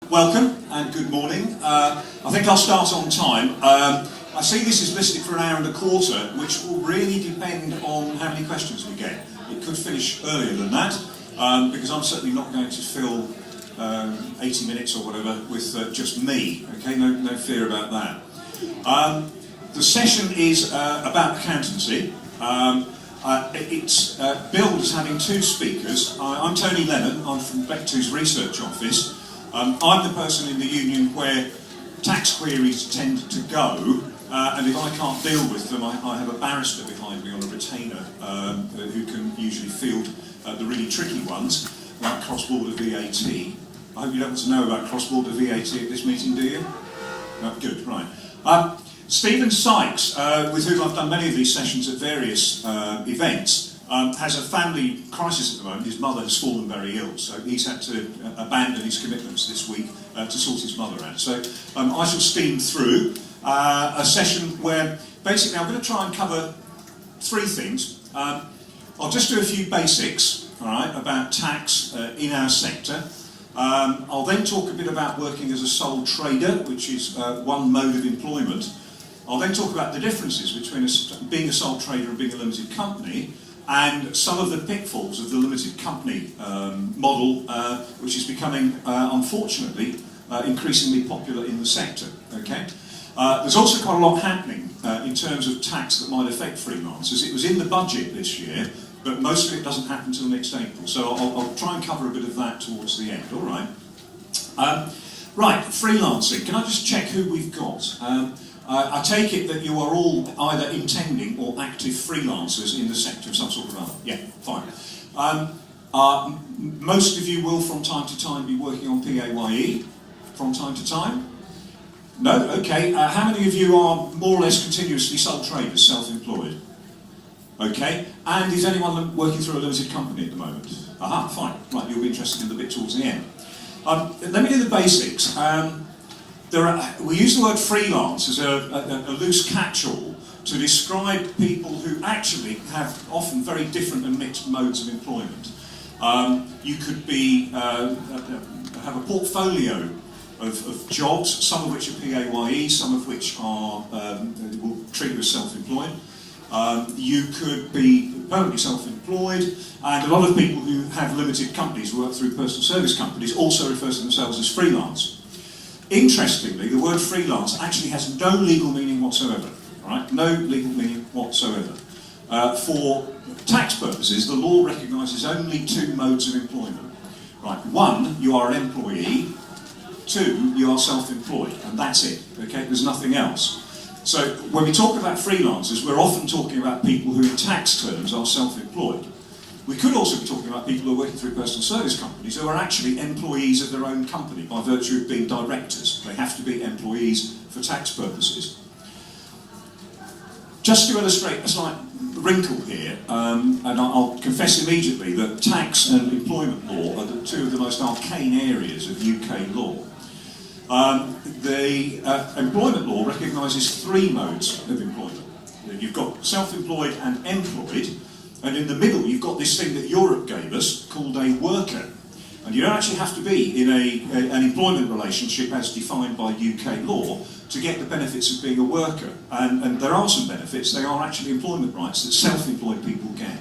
Welcome and good morning. I think I'll start on time. I see this is listed for an hour and a quarter, which will really depend on how many questions we get. It could finish earlier than that, because I'm certainly not going to fill 80 minutes or whatever with just me. Okay, no fear about that. The session is about accountancy. It's billed as having two speakers. I'm Tony Lennon. I'm from Bectu's research office. I'm the person in the union where tax queries tend to go, and if I can't deal with them, I have a barrister behind me on a retainer who can usually field the really tricky ones, like cross-border VAT. I hope you don't want to know about cross-border VAT at this meeting, do you? No, good, right. Stephen Sykes, with whom I've done many of these sessions at various events, has a family crisis at the moment. His mother has fallen very ill, so he's had to abandon his commitments this week to sort his mother out. So I shall steam through a session where basically I'm going to try and cover three things. I'll just do a few basics, all right, about tax in our sector. I'll then talk a bit about working as a sole trader, which is one mode of employment. I'll then talk about the differences between being a sole trader and being a limited company, and some of the pitfalls of the limited company model, which is becoming, unfortunately, increasingly popular in the sector. Okay? There's also quite a lot happening in terms of tax that might affect freelancers. It was in the budget this year, but most of it doesn't happen until next April. So I'll try and cover a bit of that towards the end. All right. Right, freelancing. Can I just check who we've got? I take it that you are all either intending or active freelancers in the sector of some sort or other. Yeah, fine. Most of you will from time to time be working on PAYE from time to time? No? Okay. How many of you are more or less continuously sole traders, self-employed? Okay. And is anyone working through a limited company at the moment? Aha, fine. Right, you'll be interested in the bit towards the end. Let me do the basics. We use the word freelance as a loose catch-all to describe people who actually have often very different and mixed modes of employment. You could be have a portfolio of jobs, some of which are PAYE, some of which are will treat you as self-employed. You could be permanently self-employed, and a lot of people who have limited companies, work through personal service companies, also refer to themselves as freelance. Interestingly, the word freelance actually has no legal meaning whatsoever. Right? No legal meaning whatsoever. For tax purposes, the law recognises only two modes of employment. Right? One, you are an employee. Two, you are self-employed, and that's it. Okay? There's nothing else. So when we talk about freelancers, we're often talking about people who in tax terms are self-employed. We could also be talking about people who are working through personal service companies who are actually employees of their own company by virtue of being directors. They have to be employees for tax purposes. Just to illustrate a slight wrinkle here, and I'll confess immediately that tax and employment law are two of the most arcane areas of UK law. The employment law recognises three modes of employment. You've got self-employed and employed, and in the middle you've got this thing that Europe gave us called a worker. And you don't actually have to be in an employment relationship as defined by UK law to get the benefits of being a worker. And there are some benefits. They are actually employment rights that self-employed people get.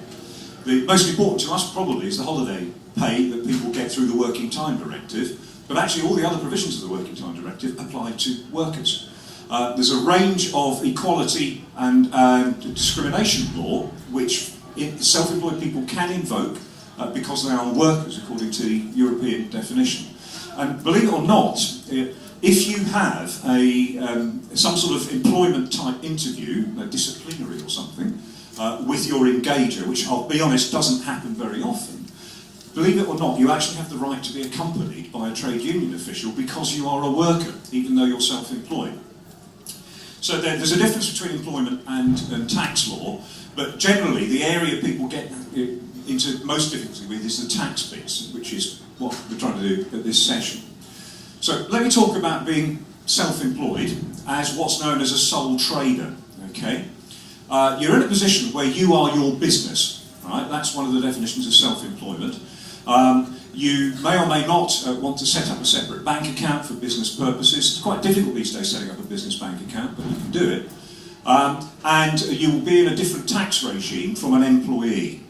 The most important to us probably is the holiday pay that people get through the Working Time Directive, but actually all the other provisions of the Working Time Directive apply to workers. There's a range of equality and discrimination law which self-employed people can invoke because they are workers according to the European definition. And believe it or not, if you have some sort of employment type interview, a disciplinary or something, with your engager, which I'll be honest doesn't happen very often, believe it or not, you actually have the right to be accompanied by a trade union official because you are a worker, even though you're self-employed. So there's a difference between employment and tax law, but generally the area people get into most difficulty with is the tax bits, which is what we're trying to do at this session. So let me talk about being self-employed as what's known as a sole trader. Okay, you're in a position where you are your business. Right, that's one of the definitions of self-employment. You may or may not want to set up a separate bank account for business purposes. It's quite difficult these days setting up a business bank account, but you can do it. And you will be in a different tax regime from an employee.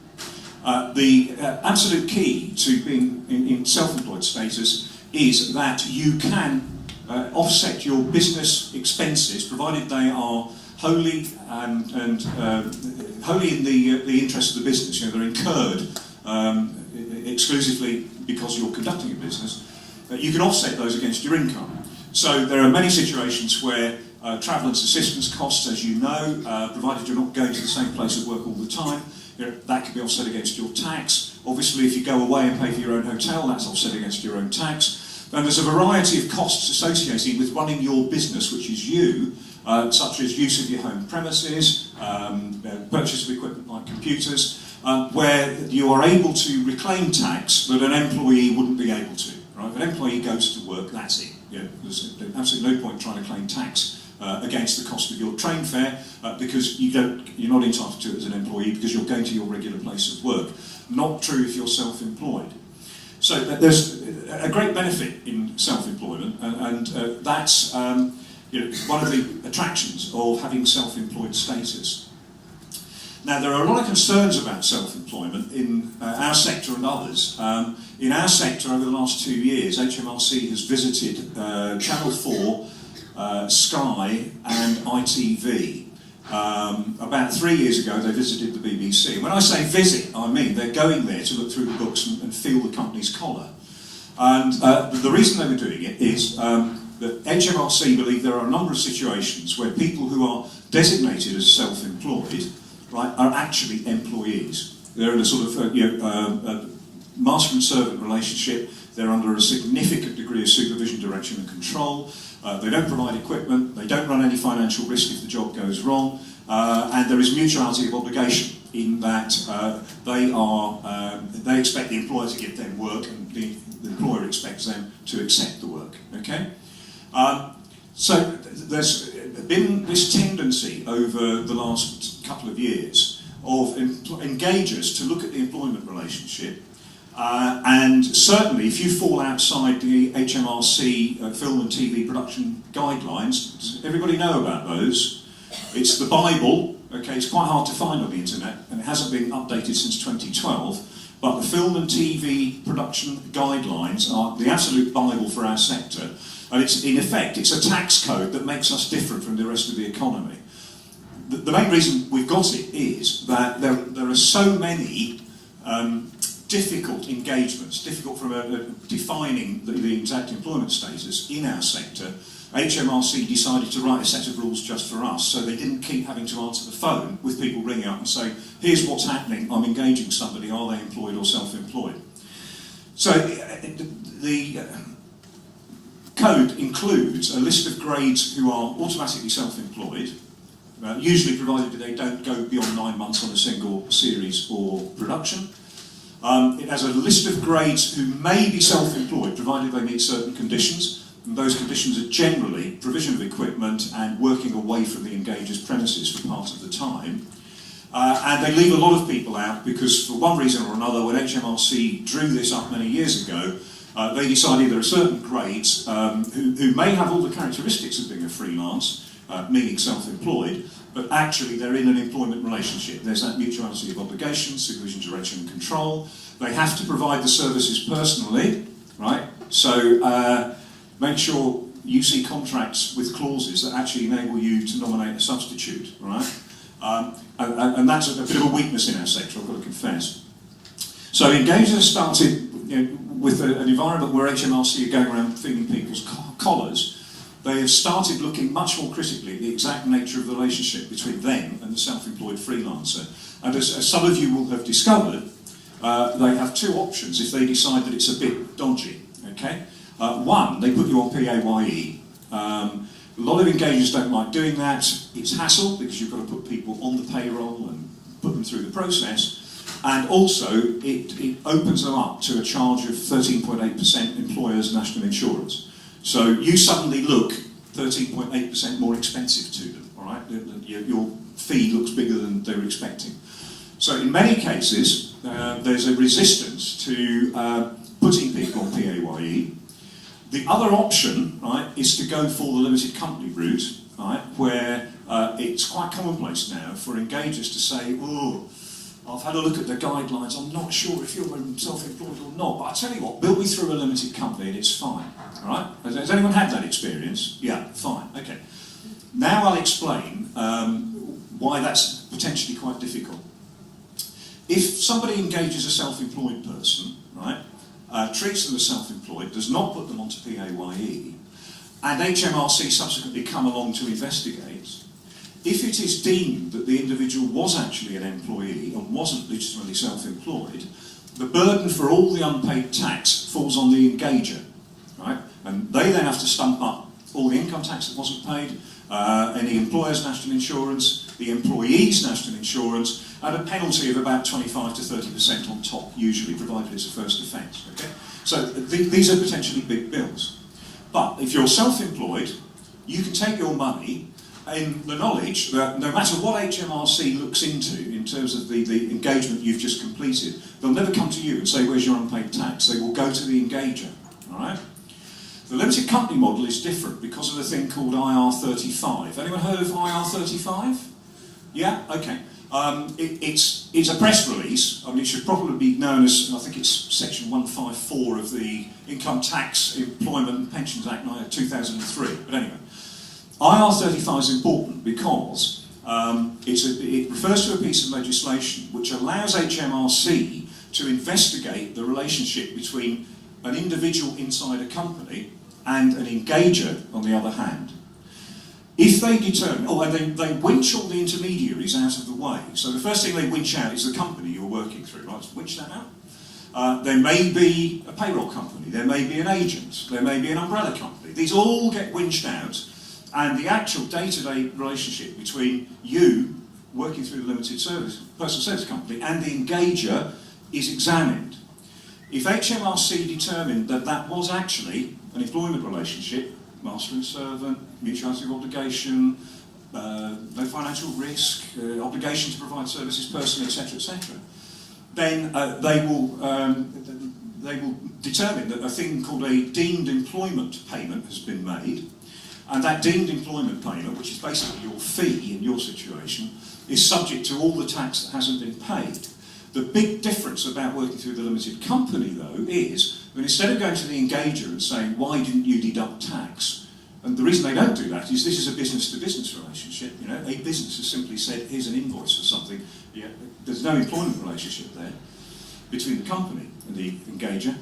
The absolute key to being in self-employed status is that you can offset your business expenses, provided they are wholly wholly in the interest of the business. You know, they're incurred exclusively because you're conducting a business. You can offset those against your income. So there are many situations where travel and subsistence costs, as you know, provided you're not going to the same place of work all the time, you know, that can be offset against your tax. Obviously, if you go away and pay for your own hotel, that's offset against your own tax. And there's a variety of costs associated with running your business, which is you, such as use of your home premises, purchase of equipment like computers, where you are able to reclaim tax that an employee wouldn't be able to. Right? If an employee goes to work, that's it. You know, there's absolutely no point trying to claim tax against the cost of your train fare because you're not entitled to it as an employee because you're going to your regular place of work. Not true if you're self-employed. So there's a great benefit in self-employment, and that's you know, one of the attractions of having self-employed status. Now, there are a lot of concerns about self-employment in our sector and others. In our sector, over the last 2 years, HMRC has visited Channel 4, Sky and ITV. About 3 years ago, they visited the BBC. When I say visit, I mean they're going there to look through the books and feel the company's collar. And the reason they were doing it is that HMRC believe there are a number of situations where people who are designated as self-employed, right, are actually employees. They're in a sort of master and servant relationship. They're under a significant degree of supervision, direction and control. They don't provide equipment, they don't run any financial risk if the job goes wrong, and there is mutuality of obligation in that they expect the employer to give them work and the employer expects them to accept the work. Okay? So there's been this tendency over the last couple of years of engagers to look at the employment relationship. And certainly, if you fall outside the HMRC film and TV production guidelines, does everybody know about those? It's the Bible. Okay, it's quite hard to find on the internet, and it hasn't been updated since 2012. But the film and TV production guidelines are the absolute Bible for our sector, and it's in effect it's a tax code that makes us different from the rest of the economy. The main reason we've got it is that there are so many difficult engagements, difficult from defining the exact employment status in our sector. HMRC decided to write a set of rules just for us, so they didn't keep having to answer the phone with people ringing up and saying, here's what's happening, I'm engaging somebody, are they employed or self-employed? So the code includes a list of grades who are automatically self-employed, usually provided that they don't go beyond 9 months on a single series or production. It has a list of grades who may be self-employed, provided they meet certain conditions. And those conditions are generally provision of equipment and working away from the engager's premises for part of the time. And they leave a lot of people out because, for one reason or another, when HMRC drew this up many years ago, they decided there are certain grades who may have all the characteristics of being a freelance, meaning self-employed, but actually they're in an employment relationship. There's that mutuality of obligation, supervision, direction and control. They have to provide the services personally, right? So make sure you see contracts with clauses that actually enable you to nominate a substitute, right? And that's a bit of a weakness in our sector, I've got to confess. So engagers started with an environment where HMRC are going around feeling people's collars. They have started looking much more critically at the exact nature of the relationship between them and the self-employed freelancer. And as some of you will have discovered, they have two options if they decide that it's a bit dodgy. Okay? One, they put you on PAYE. A lot of engagers don't like doing that. It's hassle because you've got to put people on the payroll and put them through the process. And also, it opens them up to a charge of 13.8% employers' national insurance. So you suddenly look 13.8% more expensive to them, all right? Your fee looks bigger than they were expecting. So in many cases, there's a resistance to putting people on PAYE. The other option, right, is to go for the limited company route, right, where it's quite commonplace now for engagers to say, oh, I've had a look at the guidelines, I'm not sure if you're self-employed or not, but I tell you what, bill me through a limited company and it's fine, all right? Has anyone had that experience? Yeah, fine, okay. Now I'll explain why that's potentially quite difficult. If somebody engages a self-employed person, right, treats them as self-employed, does not put them onto PAYE, and HMRC subsequently come along to investigate, if it is deemed that the individual was actually an employee and wasn't legitimately self-employed, the burden for all the unpaid tax falls on the engager, right? And they then have to stump up all the income tax that wasn't paid, any employer's national insurance, the employee's national insurance, and a penalty of about 25 to 30% on top, usually, provided it's a first offence. Okay? So these are potentially big bills. But if you're self-employed, you can take your money in the knowledge that no matter what HMRC looks into in terms of the engagement you've just completed, they'll never come to you and say, where's your unpaid tax? They will go to the engager. All right? The limited company model is different because of a thing called IR35. Anyone heard of IR35? Yeah? Okay. It's a press release. I mean, it should probably be known as, I think it's section 154 of the Income Tax, Employment and Pensions Act 2003. But anyway, IR35 is important because it refers to a piece of legislation which allows HMRC to investigate the relationship between an individual inside a company and an engager on the other hand. If they determine, and they winch all the intermediaries out of the way. So the first thing they winch out is the company you're working through, right? So winch that out. There may be a payroll company, there may be an agent, there may be an umbrella company. These all get winched out, and the actual day-to-day relationship between you working through the limited service, personal service company, and the engager is examined. If HMRC determined that that was actually an employment relationship, master and servant, mutuality of obligation, no financial risk, obligation to provide services personally, etc., then they will determine that a thing called a deemed employment payment has been made, and that deemed employment payment, which is basically your fee in your situation, is subject to all the tax that hasn't been paid. The big difference about working through the limited company, though, is that instead of going to the engager and saying, why didn't you deduct tax? And the reason they don't do that is this is a business-to-business relationship. You know, a business has simply said, here's an invoice for something. Yeah, there's no employment relationship there between the company and the engager.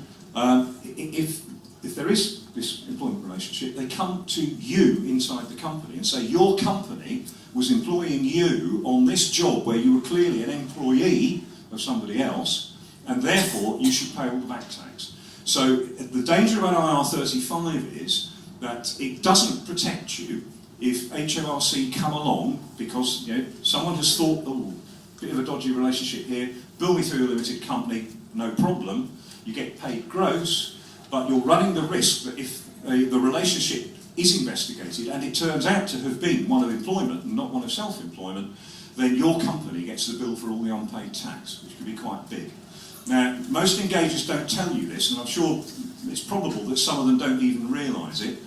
If there is this employment relationship, they come to you inside the company and say, your company was employing you on this job where you were clearly an employee of somebody else, and therefore you should pay all the back tax. So the danger about IR35 is that it doesn't protect you if HMRC come along because someone has thought, oh, bit of a dodgy relationship here, bill me through a limited company, no problem, you get paid gross, but you're running the risk that if the relationship is investigated and it turns out to have been one of employment and not one of self-employment, then your company gets the bill for all the unpaid tax, which can be quite big. Now, most engagers don't tell you this, and I'm sure it's probable that some of them don't even realise it.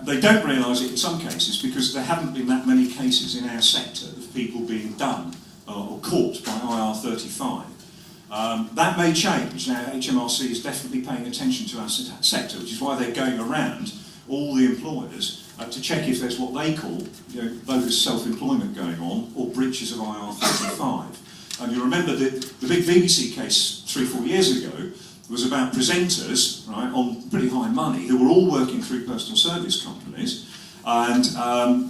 They don't realise it in some cases because there haven't been that many cases in our sector of people being done or caught by IR35. That may change. Now, HMRC is definitely paying attention to our sector, which is why they're going around all the employers to check if there's what they call bogus self-employment going on or breaches of IR35. And you remember that the big BBC case 3-4 years ago was about presenters, right, on pretty high money who were all working through personal service companies, and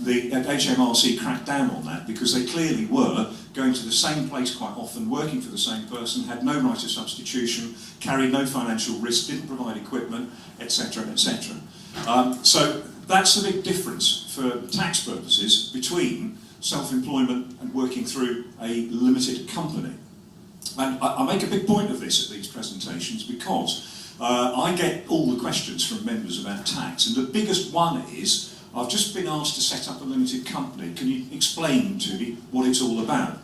the HMRC cracked down on that because they clearly were going to the same place quite often, working for the same person, had no right of substitution, carried no financial risk, didn't provide equipment, etc., etc. So that's the big difference for tax purposes between self-employment and working through a limited company. And I make a big point of this at these presentations because I get all the questions from members about tax, and the biggest one is, I've just been asked to set up a limited company, can you explain to me what it's all about?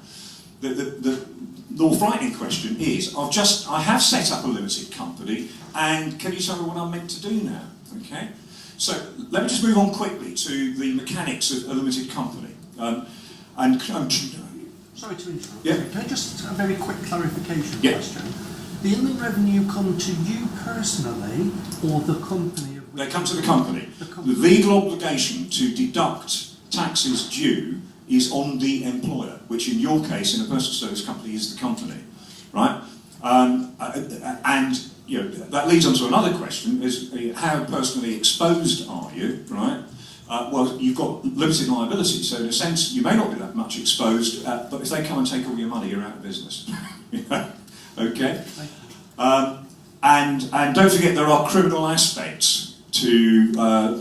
the more frightening question is, I have set up a limited company, and can you tell me what I'm meant to do now? Okay, so let me just move on quickly to the mechanics of a limited company. Sorry to interrupt. Yeah. Can I just a very quick clarification Yeah. question? The inland revenue come to you personally, or the company? They come to the company. The The legal obligation to deduct taxes due is on the employer, which in your case, in a personal service company, is the company, right? And you know, that leads on to another question: is how personally exposed are you, right? Well, you've got limited liability, so in a sense, you may not be that much exposed, but if they come and take all your money, you're out of business. Okay? And don't forget, there are criminal aspects to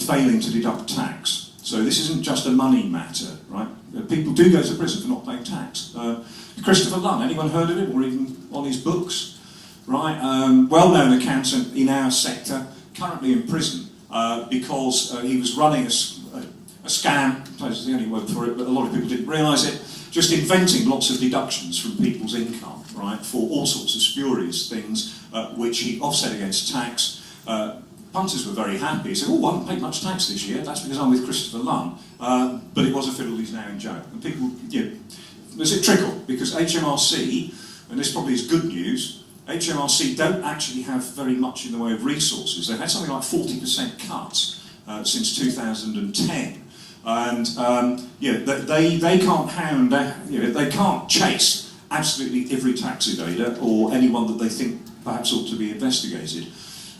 failing to deduct tax. So this isn't just a money matter, right? People do go to prison for not paying tax. Christopher Lunn, anyone heard of him, or even on his books? Right? Well-known accountant in our sector, currently in prison because he was running a scam, I suppose is the only word for it, but a lot of people didn't realise it, just inventing lots of deductions from people's income, right, for all sorts of spurious things, which he offset against tax. Punters were very happy. He said, oh, I haven't paid much tax this year, that's because I'm with Christopher Lunn. But it was a fiddle, he's now in jail. And people, you know, there's a trickle, because HMRC, and this probably is good news, HMRC don't actually have very much in the way of resources. They've had something like 40% cuts since 2010. And they can't hound, they can't chase absolutely every tax evader or anyone that they think perhaps ought to be investigated.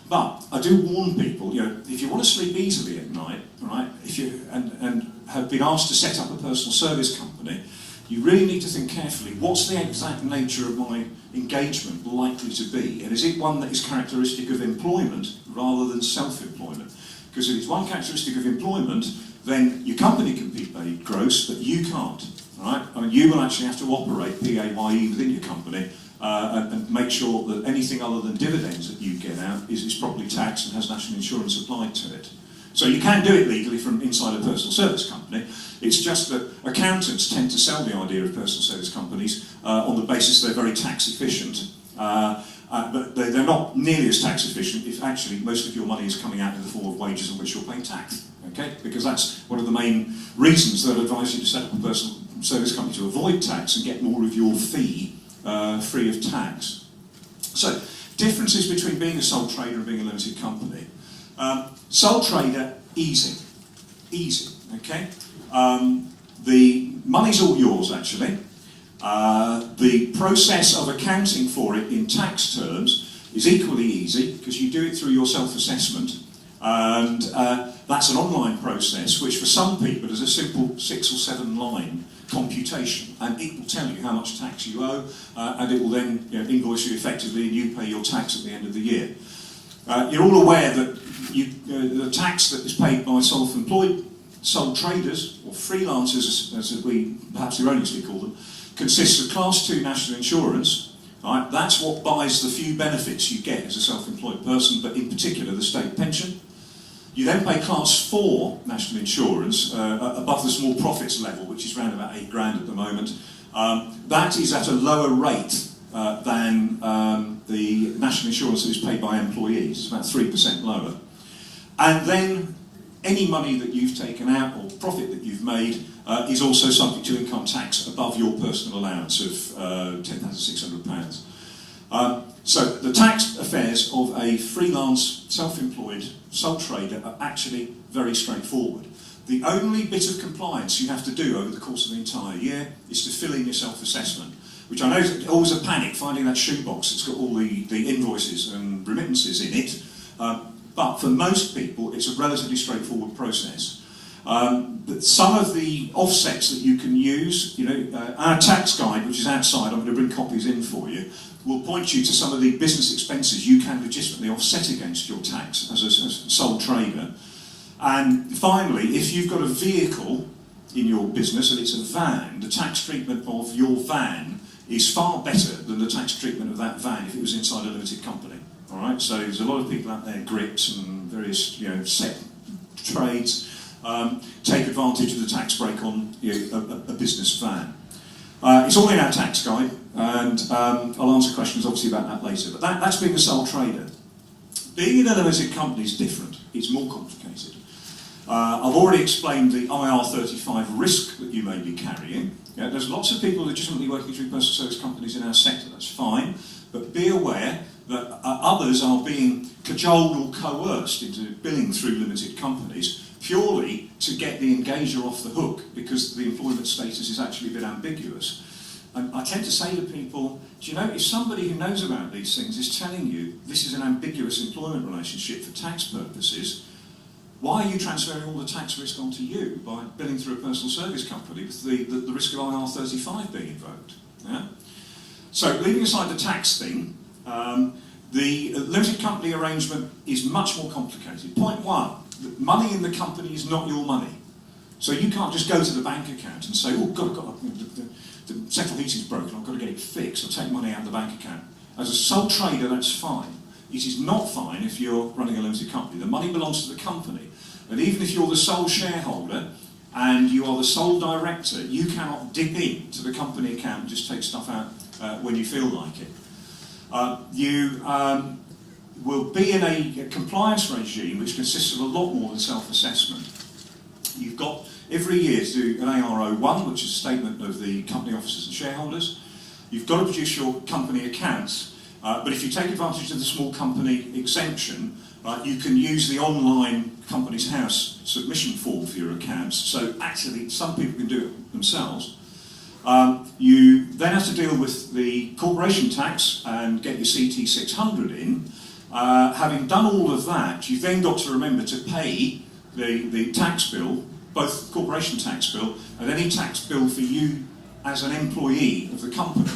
But I do warn people, you know, if you want to sleep easily at night, right, if you and have been asked to set up a personal service company, you really need to think carefully, what's the exact nature of my engagement likely to be? And is it one that is characteristic of employment rather than self-employment? Because if it's one characteristic of employment, then your company can be paid gross, but you can't, right? I mean, you will actually have to operate PAYE within your company and make sure that anything other than dividends that you get out is properly taxed and has national insurance applied to it. So you can do it legally from inside a personal service company. It's just that accountants tend to sell the idea of personal service companies on the basis they're very tax efficient, but they're not nearly as tax efficient if actually most of your money is coming out in the form of wages on which you're paying tax. Okay? Because that's one of the main reasons they'll advise you to set up a personal service company, to avoid tax and get more of your fee free of tax. So, differences between being a sole trader and being a limited company. Sole trader, easy, okay? The money's all yours, actually. The process of accounting for it in tax terms is equally easy, because you do it through your self-assessment, and that's an online process which for some people is a simple 6 or 7 line computation, and it will tell you how much tax you owe, and it will then invoice you effectively, and you pay your tax at the end of the year. You're all aware that the tax that is paid by self-employed sole traders, or freelancers as we perhaps erroneously call them, consists of Class 2 national insurance. Right? That's what buys the few benefits you get as a self-employed person, but in particular the state pension. You then pay Class 4 national insurance above the small profits level, which is around about £8,000 at the moment. That is at a lower rate than the national insurance that is paid by employees. It's about 3% lower. And then any money that you've taken out or profit that you've made is also subject to income tax above your personal allowance of £10,600. So the tax affairs of a freelance, self-employed sole trader are actually very straightforward. The only bit of compliance you have to do over the course of the entire year is to fill in your self-assessment, which I know is always a panic, finding that shoebox that's got all the invoices and remittances in it. But for most people, it's a relatively straightforward process. But some of the offsets that you can use, our tax guide, which is outside, I'm going to bring copies in for you, will point you to some of the business expenses you can legitimately offset against your tax as a sole trader. And finally, if you've got a vehicle in your business and it's a van, the tax treatment of your van is far better than the tax treatment of that van if it was inside a limited company. All right, so there's a lot of people out there, grips and various set trades, take advantage of the tax break on a business van. It's all in our tax guide, and I'll answer questions obviously about that later. But that's being a sole trader. Being in a limited company is different. It's more complicated. I've already explained the IR35 risk that you may be carrying. Yeah, there's lots of people legitimately working through personal service companies in our sector, that's fine, but be aware that others are being cajoled or coerced into billing through limited companies purely to get the engager off the hook because the employment status is actually a bit ambiguous. And I tend to say to people, do you know, if somebody who knows about these things is telling you this is an ambiguous employment relationship for tax purposes, why are you transferring all the tax risk onto you by billing through a personal service company with the risk of IR35 being invoked? Yeah? So, leaving aside the tax thing, the limited company arrangement is much more complicated. Point one, the money in the company is not your money. So you can't just go to the bank account and say, oh, God, the central heating's broken, I've got to get it fixed, I'll take money out of the bank account. As a sole trader, that's fine. It is not fine if you're running a limited company. The money belongs to the company. And even if you're the sole shareholder and you are the sole director, you cannot dip into the company account and just take stuff out when you feel like it. You will be in a compliance regime which consists of a lot more than self-assessment. You've got every year to do an AR01, which is a statement of the company officers and shareholders. You've got to produce your company accounts, but if you take advantage of the small company exemption, you can use the online Companies House submission form for your accounts. So actually, some people can do it themselves. You then have to deal with the corporation tax and get your CT 600 in. Having done all of that, you've then got to remember to pay the tax bill, both corporation tax bill and any tax bill for you as an employee of the company.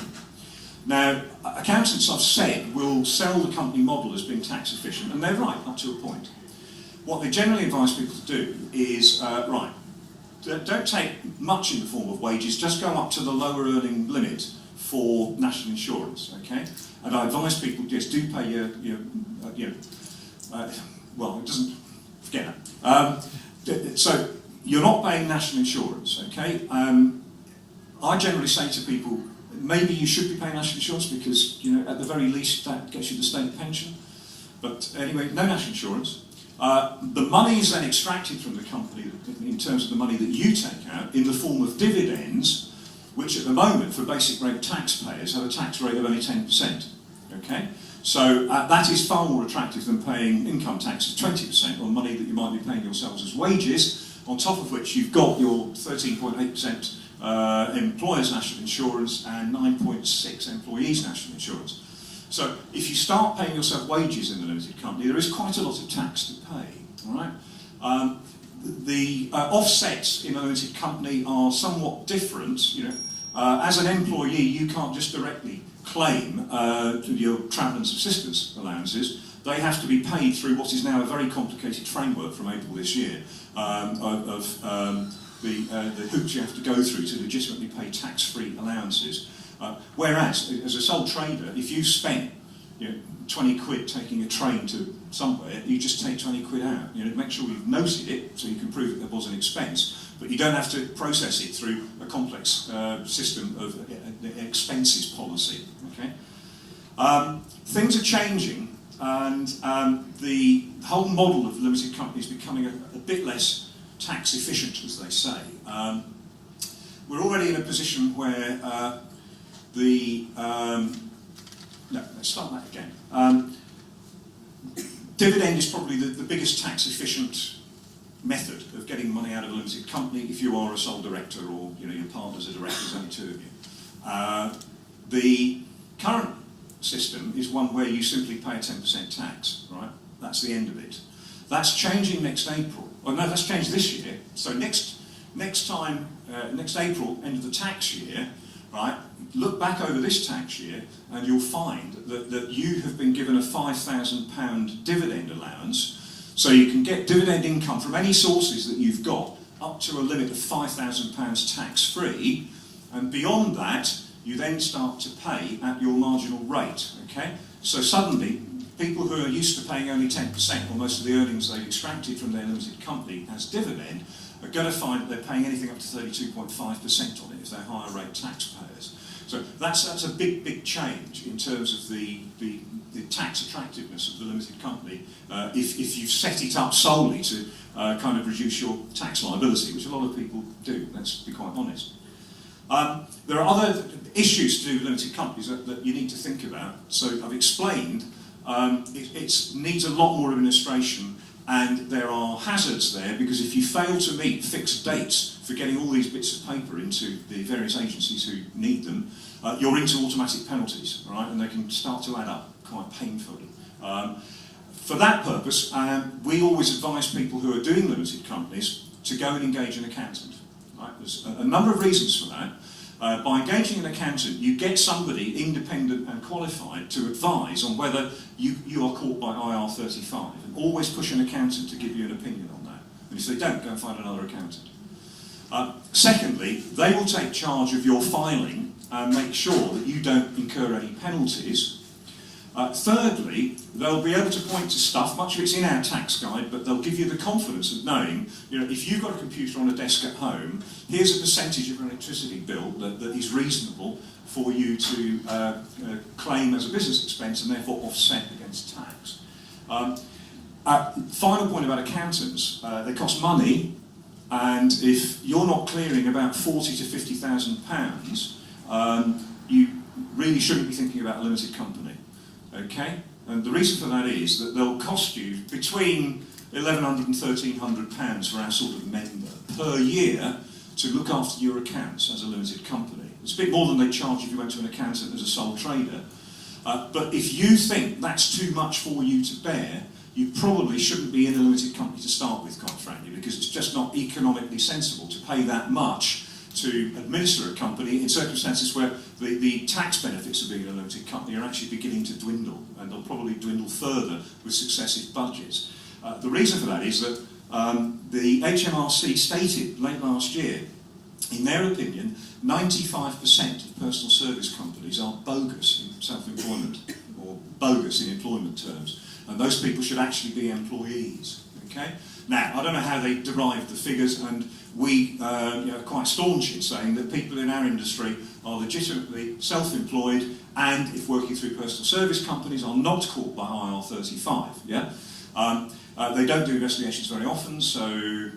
Now, accountants, I've said, will sell the company model as being tax efficient, and they're right up to a point. What they generally advise people to do is, don't take much in the form of wages, just go up to the lower earning limit for national insurance, okay? And I advise people, yes, do pay your well, it doesn't, forget that. So, you're not paying national insurance, okay? I generally say to people, maybe you should be paying national insurance because, you know, at the very least that gets you the state pension. But anyway, no national insurance. The money is then extracted from the company in terms of the money that you take out in the form of dividends, which at the moment for basic rate taxpayers have a tax rate of only 10%. Okay? So that is far more attractive than paying income tax of 20% on money that you might be paying yourselves as wages, on top of which you've got your 13.8% employers' national insurance and 9.6% employees' national insurance. So if you start paying yourself wages in the limited company, there is quite a lot of tax to pay. All right? The offsets in a limited company are somewhat different. You know, as an employee, you can't just directly claim your travel and subsistence allowances. They have to be paid through what is now a very complicated framework from April this year the hoops you have to go through to legitimately pay tax-free allowances. Whereas, as a sole trader, if you spent 20 quid taking a train to somewhere, you just take 20 quid out. You know, make sure you've noted it so you can prove that there was an expense, but you don't have to process it through a complex system of expenses policy. Okay? Things are changing, and the whole model of limited companies is becoming a bit less tax efficient, as they say. We're already in a position where let's start that again. Dividend is probably the biggest tax efficient method of getting money out of a limited company if you are a sole director or your partner's a director, there's only two of you. The current system is one where you simply pay a 10% tax, right? That's the end of it. That's changing next April. Well, no, that's changed this year. So next April, end of the tax year, right? Look back over this tax year, and you'll find that you have been given a £5,000 dividend allowance, so you can get dividend income from any sources that you've got up to a limit of £5,000 tax-free, and beyond that, you then start to pay at your marginal rate. Okay? So suddenly, people who are used to paying only 10%, or most of the earnings they extracted from their limited company as dividend, are going to find that they're paying anything up to 32.5% on it if they're higher rate taxpayers. So that's a big change in terms of the tax attractiveness of the limited company if you've set it up solely to kind of reduce your tax liability, which a lot of people do, let's be quite honest. There are other issues to do with limited companies that you need to think about. So I've explained it needs a lot more administration, and there are hazards there, because if you fail to meet fixed dates for getting all these bits of paper into the various agencies who need them, you're into automatic penalties, right? And they can start to add up quite painfully. For that purpose, we always advise people who are doing limited companies to go and engage an accountant. Right? There's a number of reasons for that. By engaging an accountant, you get somebody independent and qualified to advise on whether you are caught by IR35. And always push an accountant to give you an opinion on that. And if they don't, go and find another accountant. Secondly, they will take charge of your filing and make sure that you don't incur any penalties. Thirdly, they'll be able to point to stuff, much of it's in our tax guide, but they'll give you the confidence of knowing, if you've got a computer on a desk at home, here's a percentage of your electricity bill that is reasonable for you to claim as a business expense and therefore offset against tax. Final point about accountants, they cost money, and if you're not clearing about £40,000 to £50,000, you really shouldn't be thinking about a limited company. Okay? And the reason for that is that they'll cost you between £1,100 and £1,300 for our sort of member per year to look after your accounts as a limited company. It's a bit more than they charge if you went to an accountant as a sole trader. But if you think that's too much for you to bear, you probably shouldn't be in a limited company to start with, quite frankly, because it's just not economically sensible to pay that much to administer a company in circumstances where the tax benefits of being a limited company are actually beginning to dwindle, and they'll probably dwindle further with successive budgets. The reason for that is that the HMRC stated late last year, in their opinion, 95% of personal service companies are bogus in self-employment, or bogus in employment terms, and those people should actually be employees. Okay? Now, I don't know how they derived the figures, and we are quite staunch in saying that people in our industry are legitimately self-employed, and if working through personal service companies, are not caught by IR35. Yeah? They don't do investigations very often, so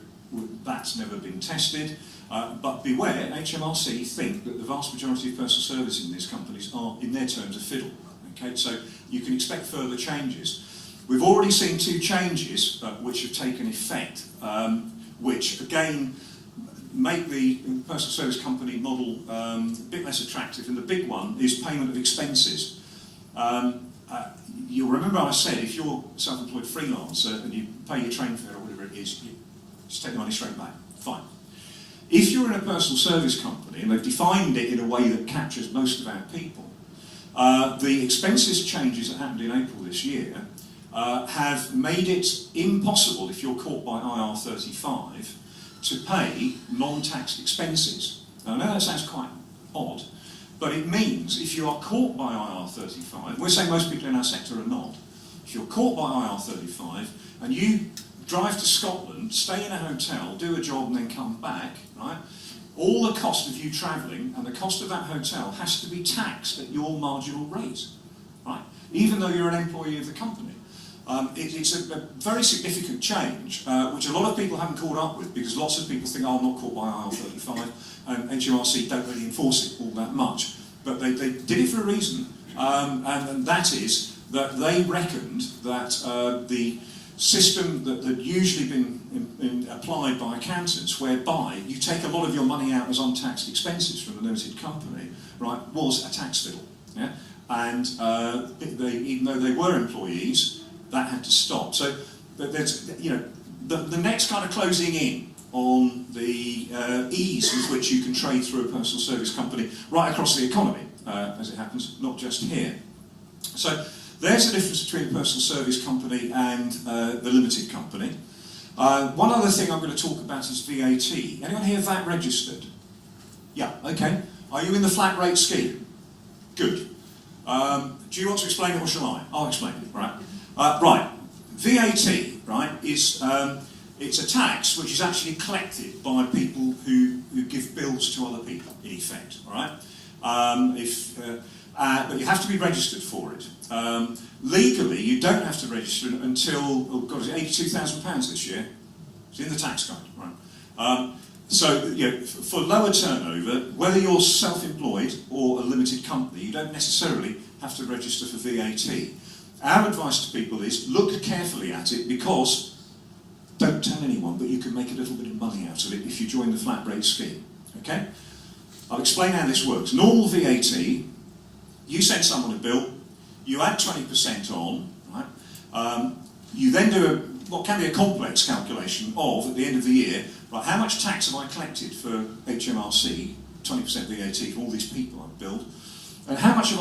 that's never been tested. But beware, HMRC think that the vast majority of personal service in these companies are, in their terms, a fiddle. Okay? So you can expect further changes. We've already seen two changes which have taken effect, which again make the personal service company model a bit less attractive, and the big one is payment of expenses. You'll remember I said if you're a self-employed freelancer and you pay your train fare or whatever it is, you just take the money straight back. Fine. If you're in a personal service company, and they've defined it in a way that captures most of our people, the expenses changes that happened in April this year have made it impossible, if you're caught by IR35, to pay non-taxed expenses. Now, I know that sounds quite odd, but it means if you are caught by IR35, we're saying most people in our sector are not, if you're caught by IR35 and you drive to Scotland, stay in a hotel, do a job and then come back, right, all the cost of you travelling and the cost of that hotel has to be taxed at your marginal rate, right, even though you're an employee of the company. It's a very significant change, which a lot of people haven't caught up with, because lots of people think, oh, I'm not caught by IR35, and HMRC don't really enforce it all that much. But they did it for a reason, and that is that they reckoned that the system that had usually been applied by accountants, whereby you take a lot of your money out as untaxed expenses from a limited company, right, was a tax fiddle. Yeah? And even though they were employees, that had to stop. So there's, the next kind of closing in on the ease with which you can trade through a personal service company right across the economy, as it happens, not just here. So there's the difference between a personal service company and the limited company. One other thing I'm going to talk about is VAT. Anyone here VAT registered? Yeah, okay. Are you in the flat rate scheme? Good. Do you want to explain it or shall I? I'll explain it, right? Right, VAT, right, is it's a tax which is actually collected by people who give bills to other people, in effect, all right? But you have to be registered for it. Legally, you don't have to register until, oh God, is it £82,000 this year? It's in the tax code, right? So, you know, for lower turnover, whether you're self-employed or a limited company, you don't necessarily have to register for VAT. Our advice to people is look carefully at it, because don't tell anyone, but you can make a little bit of money out of it if you join the flat rate scheme. Okay? I'll explain how this works. Normal VAT, you send someone a bill, you add 20% on, right? You then do what can be a complex calculation of, at the end of the year, right, how much tax have I collected for HMRC, 20% VAT for all these people I've billed, and how much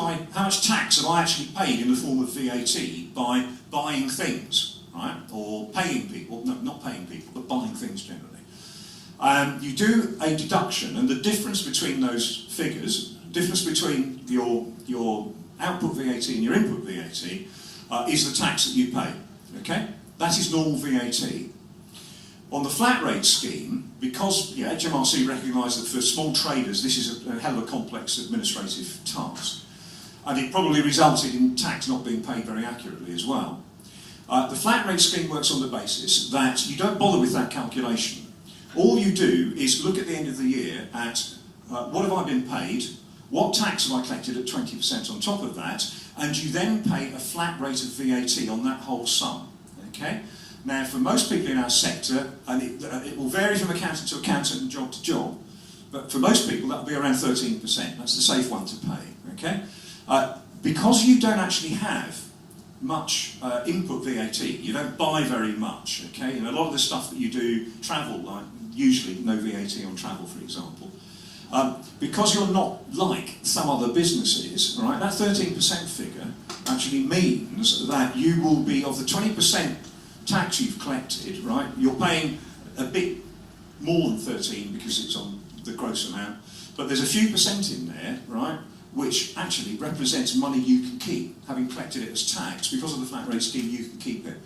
tax have I actually paid in the form of VAT by buying things, right, or paying people, no, not paying people, but buying things generally. You do a deduction, and the difference between those figures, difference between your output VAT and your input VAT, is the tax that you pay. Okay, that is normal VAT. On the flat rate scheme, because HMRC recognise that for small traders this is a hell of a complex administrative task, and it probably resulted in tax not being paid very accurately as well. The flat rate scheme works on the basis that you don't bother with that calculation. All you do is look at the end of the year at what have I been paid, what tax have I collected at 20% on top of that, and you then pay a flat rate of VAT on that whole sum. Okay? Now, for most people in our sector, and it will vary from accountant to accountant and job to job, but for most people that will be around 13%. That's the safe one to pay. Okay? Because you don't actually have much input VAT, you don't buy very much. Okay? And a lot of the stuff that you do, travel, like usually no VAT on travel, for example. Because you're not like some other businesses, right? That 13% figure actually means that you will be, of the 20% tax you've collected, right, you're paying a bit more than 13 because it's on the gross amount, but there's a few percent in there, right, which actually represents money you can keep, having collected it as tax. Because of the flat rate scheme, you can keep it.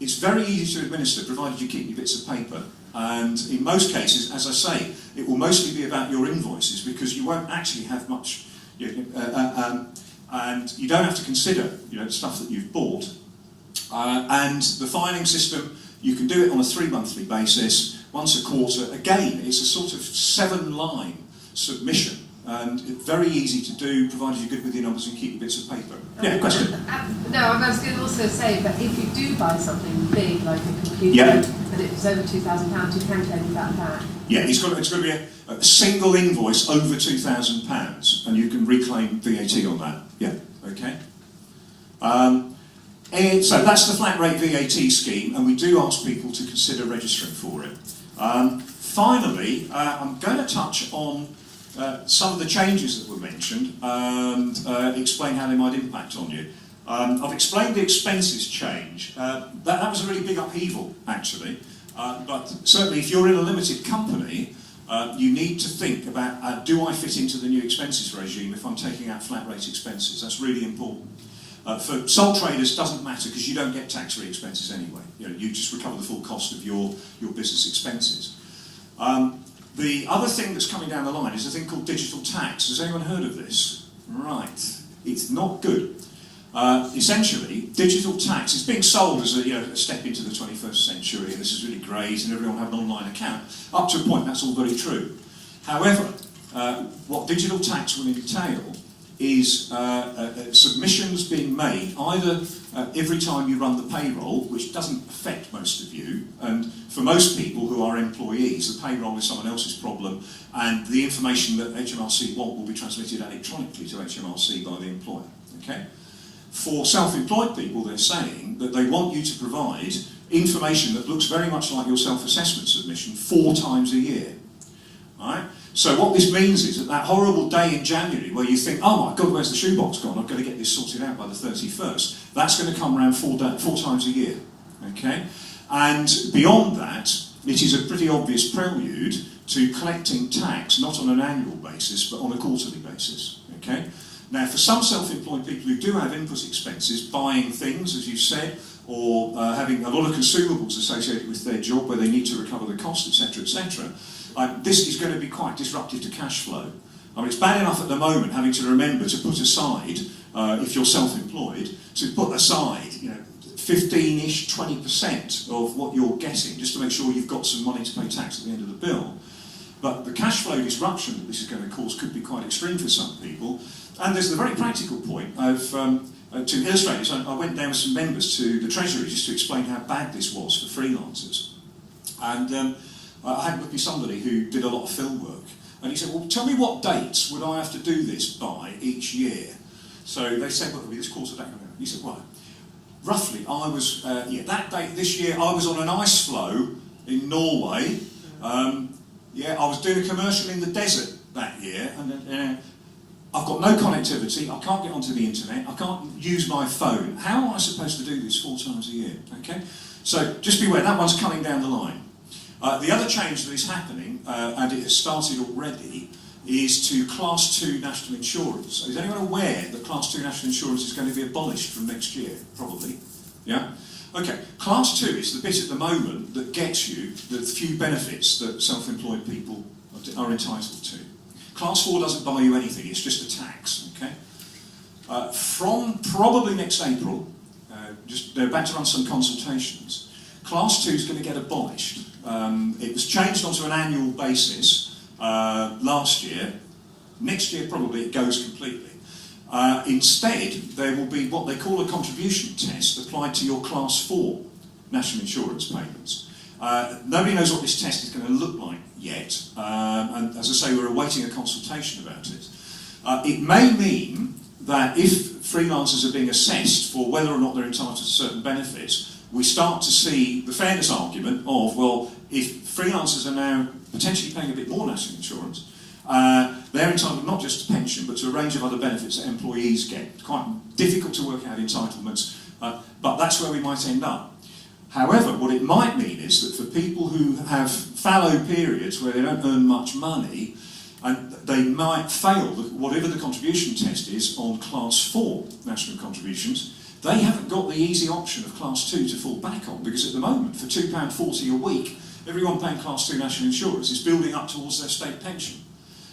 It's very easy to administer, provided you keep your bits of paper. And in most cases, as I say, it will mostly be about your invoices, because you won't actually have much, and you don't have to consider, the stuff that you've bought. And the filing system, you can do it on a 3-monthly basis, once a quarter. Again, it's a sort of 7-line submission, and very easy to do, provided you're good with your numbers and keep your bits of paper. Yeah, question? No, I was going to also say, but if you do buy something big, like a computer, yeah, and it's over £2,000, you can claim that back. Yeah, it's got to be a single invoice over £2,000, and you can reclaim VAT on that. Yeah, okay. And so that's the flat rate VAT scheme, and we do ask people to consider registering for it. Finally, I'm going to touch on some of the changes that were mentioned and explain how they might impact on you. I've explained the expenses change. That was a really big upheaval, actually. But certainly, if you're in a limited company, you need to think about, do I fit into the new expenses regime if I'm taking out flat rate expenses? That's really important. For sole traders, doesn't matter, because you don't get tax-free expenses anyway. You just recover the full cost of your business expenses. The other thing that's coming down the line is a thing called digital tax. Has anyone heard of this? Right. It's not good. Essentially, digital tax is being sold as a step into the 21st century, and this is really great, and everyone will have an online account. Up to a point, that's all very true. However, what digital tax will entail is submissions being made either every time you run the payroll, which doesn't affect most of you, and for most people who are employees, the payroll is someone else's problem, and the information that HMRC want will be transmitted electronically to HMRC by the employer. Okay? For self-employed people, they're saying that they want you to provide information that looks very much like your self-assessment submission 4 times a year. Right? So what this means is that horrible day in January where you think, oh my God, where's the shoebox gone? I've got to get this sorted out by the 31st. That's going to come around 4 times a year. Okay? And beyond that, it is a pretty obvious prelude to collecting tax, not on an annual basis, but on a quarterly basis. Okay? Now, for some self-employed people who do have input expenses, buying things, as you said, or having a lot of consumables associated with their job where they need to recover the cost, etc., etc., this is going to be quite disruptive to cash flow. I mean, it's bad enough at the moment having to remember to put aside, if you're self-employed, to put aside, 15-ish, 20% of what you're getting, just to make sure you've got some money to pay tax at the end of the bill. But the cash flow disruption that this is going to cause could be quite extreme for some people. And there's the very practical point of, to illustrate this, I went down with some members to the Treasury just to explain how bad this was for freelancers. And I had with me somebody who did a lot of film work. And he said, well, tell me what dates would I have to do this by each year? So they said, well, it'll be this quarter date. He said, well, roughly, I was, that date this year, I was on an ice floe in Norway. I was doing a commercial in the desert that year. And I've got no connectivity, I can't get onto the internet, I can't use my phone. How am I supposed to do this 4 times a year? Okay? So just beware, that one's coming down the line. The other change that is happening, and it has started already, is to Class 2 national insurance. Is anyone aware that Class 2 national insurance is going to be abolished from next year? Probably. Yeah? Okay, Class 2 is the bit at the moment that gets you the few benefits that self-employed people are entitled to. Class 4 doesn't buy you anything, it's just a tax, okay? From probably next April, they're about to run some consultations, Class 2 is going to get abolished. It was changed onto an annual basis last year. Next year probably it goes completely. Instead, there will be what they call a contribution test applied to your Class 4 national insurance payments. Nobody knows what this test is going to look like yet, and as I say, we're awaiting a consultation about it. It may mean that if freelancers are being assessed for whether or not they're entitled to certain benefits, we start to see the fairness argument of, well, if freelancers are now potentially paying a bit more national insurance, they're entitled not just to pension, but to a range of other benefits that employees get. It's quite difficult to work out entitlements, but that's where we might end up. However, what it might mean is that for people who have fallow periods where they don't earn much money, and they might fail whatever the contribution test is on Class 4 national contributions, they haven't got the easy option of Class 2 to fall back on, because at the moment, for £2.40 a week, everyone paying Class 2 national insurance is building up towards their state pension.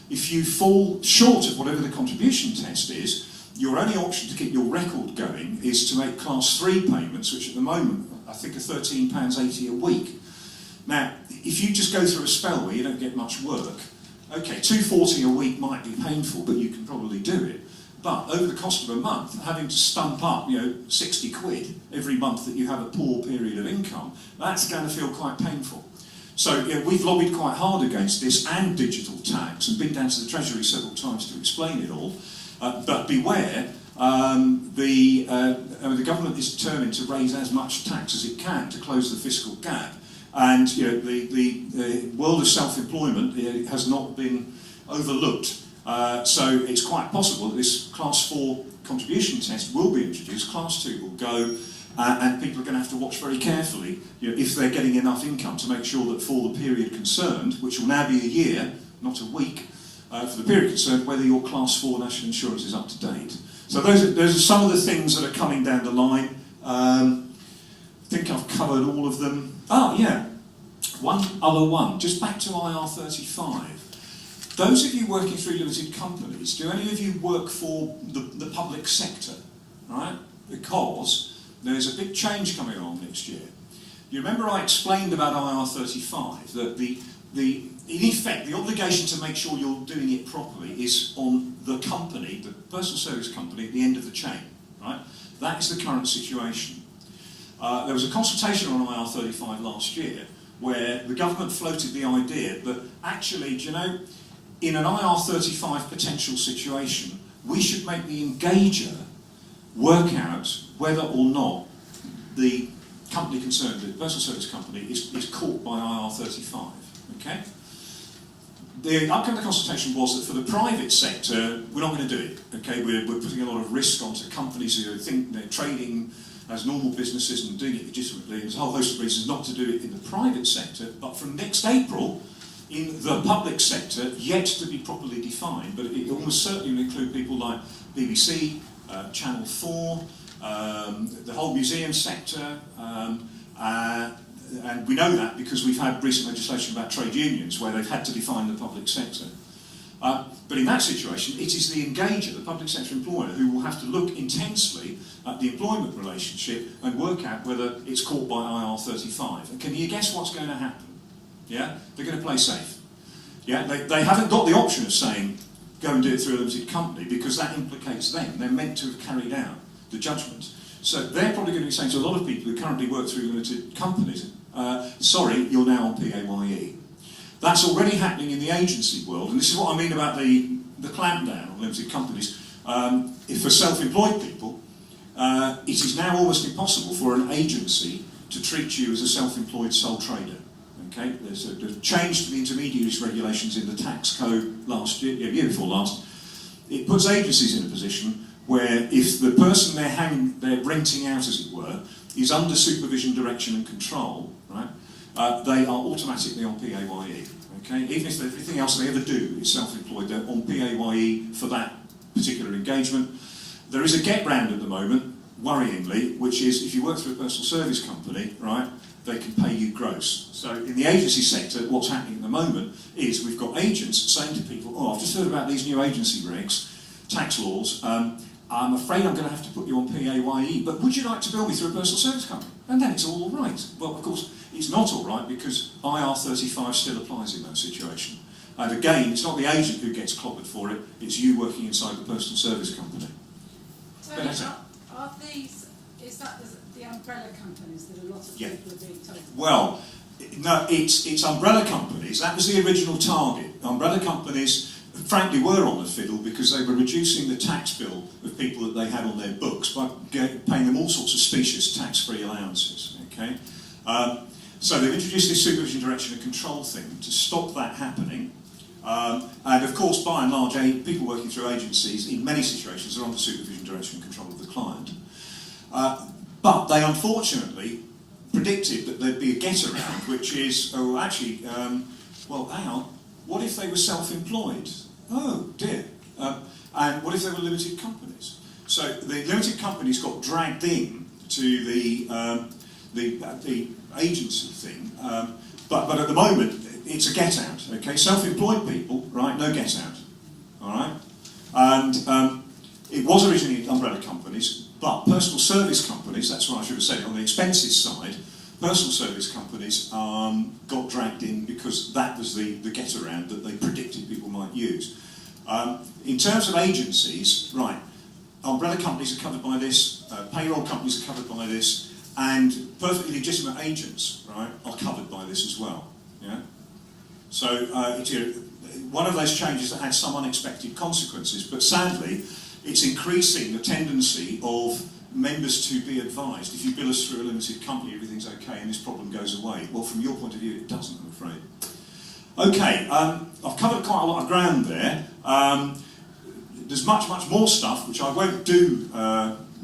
If you fall short of whatever the contribution test is, your only option to keep your record going is to make Class 3 payments, which at the moment I think are £13.80 a week. Now, if you just go through a spell where you don't get much work, okay, £2.40 a week might be painful, but you can probably do it. But over the cost of a month, having to stump up, 60 quid every month that you have a poor period of income, that's going to feel quite painful. So we've lobbied quite hard against this and digital tax, and been down to the Treasury several times to explain it all. But beware, the government is determined to raise as much tax as it can to close the fiscal gap. And the world of self-employment has not been overlooked. So it's quite possible that this Class 4 contribution test will be introduced, Class 2 will go, and people are going to have to watch very carefully if they're getting enough income to make sure that for the period concerned, which will now be a year, not a week, for the period concerned, whether your Class 4 national insurance is up to date. So those are some of the things that are coming down the line. I think I've covered all of them. Oh yeah, one other one, just back to IR35. Those of you working through limited companies, do any of you work for the public sector, right? Because there's a big change coming on next year. You remember I explained about IR35, that in effect, the obligation to make sure you're doing it properly is on the company, the personal service company, at the end of the chain, right? That is the current situation. There was a consultation on IR35 last year where the government floated the idea that actually, in an IR35 potential situation, we should make the engager work out whether or not the company concerned, the personal service company, is caught by IR35. Okay? The outcome of the consultation was that for the private sector, we're not going to do it. Okay? We're putting a lot of risk onto companies who think they're trading as normal businesses and doing it legitimately. There's a whole host of reasons not to do it in the private sector, but from next April, In the public sector, yet to be properly defined, but it almost certainly will include people like BBC, Channel 4, the whole museum sector, and we know that because we've had recent legislation about trade unions where they've had to define the public sector. But in that situation, it is the engager, the public sector employer, who will have to look intensely at the employment relationship and work out whether it's caught by IR35. And can you guess what's going to happen? Yeah? They're going to play safe. Yeah? They haven't got the option of saying, go and do it through a limited company, because that implicates them. They're meant to have carried out the judgment. So they're probably going to be saying to a lot of people who currently work through limited companies, sorry, you're now on PAYE. That's already happening in the agency world, and this is what I mean about the clampdown on limited companies. For self-employed people, it is now almost impossible for an agency to treat you as a self-employed sole trader. Okay, there's a change to the intermediaries regulations in the tax code last year, year before last. It puts agencies in a position where if the person they're renting out, as it were, is under supervision, direction and control, right, they are automatically on PAYE. Okay, even if everything else they ever do is self-employed, they're on PAYE for that particular engagement. There is a get round at the moment, worryingly, which is if you work through a personal service company, right, they can pay you gross. So in the agency sector, what's happening at the moment is we've got agents saying to people, oh, I've just heard about these new agency regs, tax laws, I'm afraid I'm going to have to put you on PAYE, but would you like to bill me through a personal service company? And then it's all right. Well, of course, it's not all right because IR35 still applies in that situation. And again, it's not the agent who gets clobbered for it, it's you working inside the personal service company. So are these, is that the umbrella companies that a lot of people are being told? Well, no, it's umbrella companies. That was the original target. Umbrella companies, frankly, were on the fiddle because they were reducing the tax bill of people that they had on their books by paying them all sorts of specious tax-free allowances. Okay, so they've introduced this supervision, direction and control thing to stop that happening. And of course, by and large, people working through agencies in many situations are under supervision, direction and control of the client. But they unfortunately predicted that there'd be a get-around, which is, oh, actually, well, hang on, what if they were self-employed? Oh, dear. And what if they were limited companies? So the limited companies got dragged in to the agency thing, but at the moment, it's a get-out, okay? Self-employed people, right, no get-out, all right? And it was originally umbrella companies, but personal service companies, that's what I should have said, on the expenses side, personal service companies got dragged in because that was the get-around that they predicted people might use. In terms of agencies, right, umbrella companies are covered by this, payroll companies are covered by this, and perfectly legitimate agents, right, are covered by this as well, yeah? So it's one of those changes that had some unexpected consequences, but sadly, it's increasing the tendency of members to be advised, if you bill us through a limited company, everything's okay and this problem goes away. Well, from your point of view, it doesn't, I'm afraid. Okay, I've covered quite a lot of ground there. There's much more stuff, which I won't do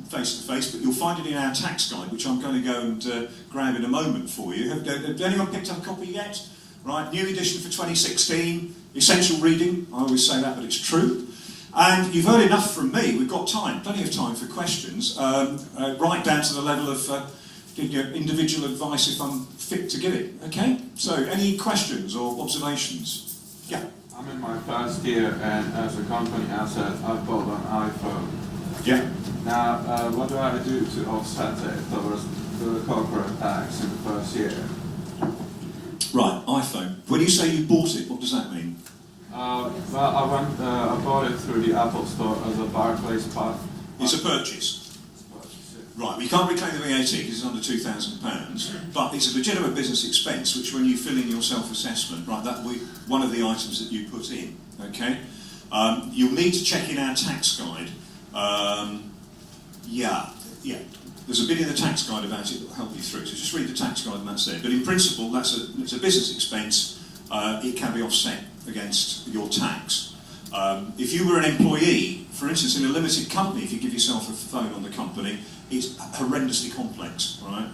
face-to-face, but you'll find it in our tax guide, which I'm going to go and grab in a moment for you. Have anyone picked up a copy yet? Right, new edition for 2016, essential reading, I always say that, but it's true. And you've heard enough from me, we've got time, plenty of time for questions, right down to the level of individual advice if I'm fit to give it, okay? So, any questions or observations? Yeah? I'm in my first year, and as a company asset, I bought an iPhone. Yeah. Now, what do I do to offset it towards the corporate tax in the first year? Right, iPhone. When you say you bought it, what does that mean? Well, I bought it through the Apple Store as a Barclays part. It's a purchase. Right, we can't reclaim the VAT because it's under £2,000, but it's a legitimate business expense, which when you fill in your self-assessment, right, that will be one of the items that you put in, okay? You'll need to check in our tax guide. Yeah. There's a bit in the tax guide about it that will help you through, so just read the tax guide and that's there. But in principle, it's a business expense. It can be offset against your tax. If you were an employee, for instance, in a limited company, if you give yourself a phone on the company, it's horrendously complex, right?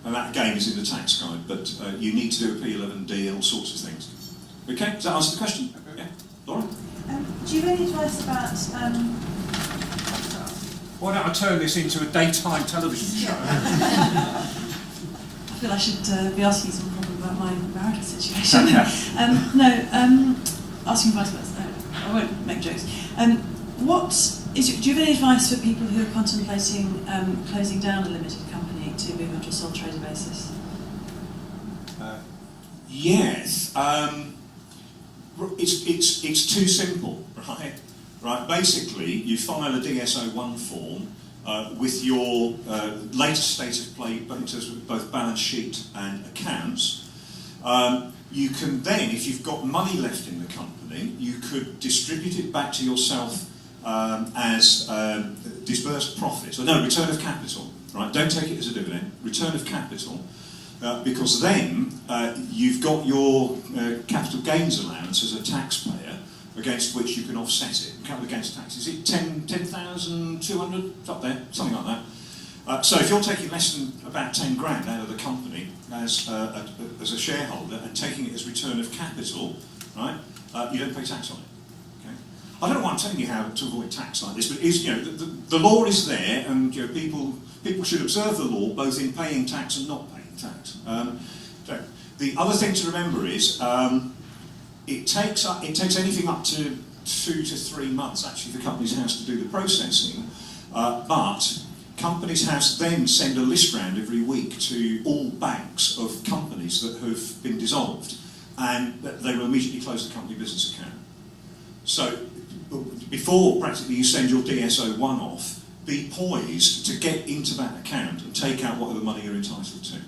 and that again is in the tax guide, but you need to do a P11D and all sorts of things. Okay, does that answer the question? Okay. Yeah, Laura? Do you have any advice about Why don't I turn this into a daytime television show? I feel I should be asking you some problem about my marital situation. Asking advice about I won't make jokes. Do you have any advice for people who are contemplating closing down a limited company to move onto a sole trader basis? Yes. It's too simple, right? Right. Basically, you file a DSO1 form with your latest state of play, in terms of both balance sheet and accounts. You can then, if you've got money left in the company, you could distribute it back to yourself as disbursed profits. Return of capital. Right. Don't take it as a dividend. Return of capital. Because then you've got your capital gains allowance as a taxpayer against which you can offset it. Capital gains tax, is it 10,200? Up there, something like that. So if you're taking less than about 10 grand out of the company as a shareholder and taking it as return of capital, right, you don't pay tax on it. Okay? I don't know why I'm telling you how to avoid tax like this, but the law is there, and people should observe the law both in paying tax and not paying tax. The other thing to remember is it takes anything up to 2 to 3 months actually for Companies House to do the processing, but Companies House then send a list round every week to all banks of companies that have been dissolved, and they will immediately close the company business account. So before practically you send your DSO1 off, be poised to get into that account and take out whatever money you're entitled to.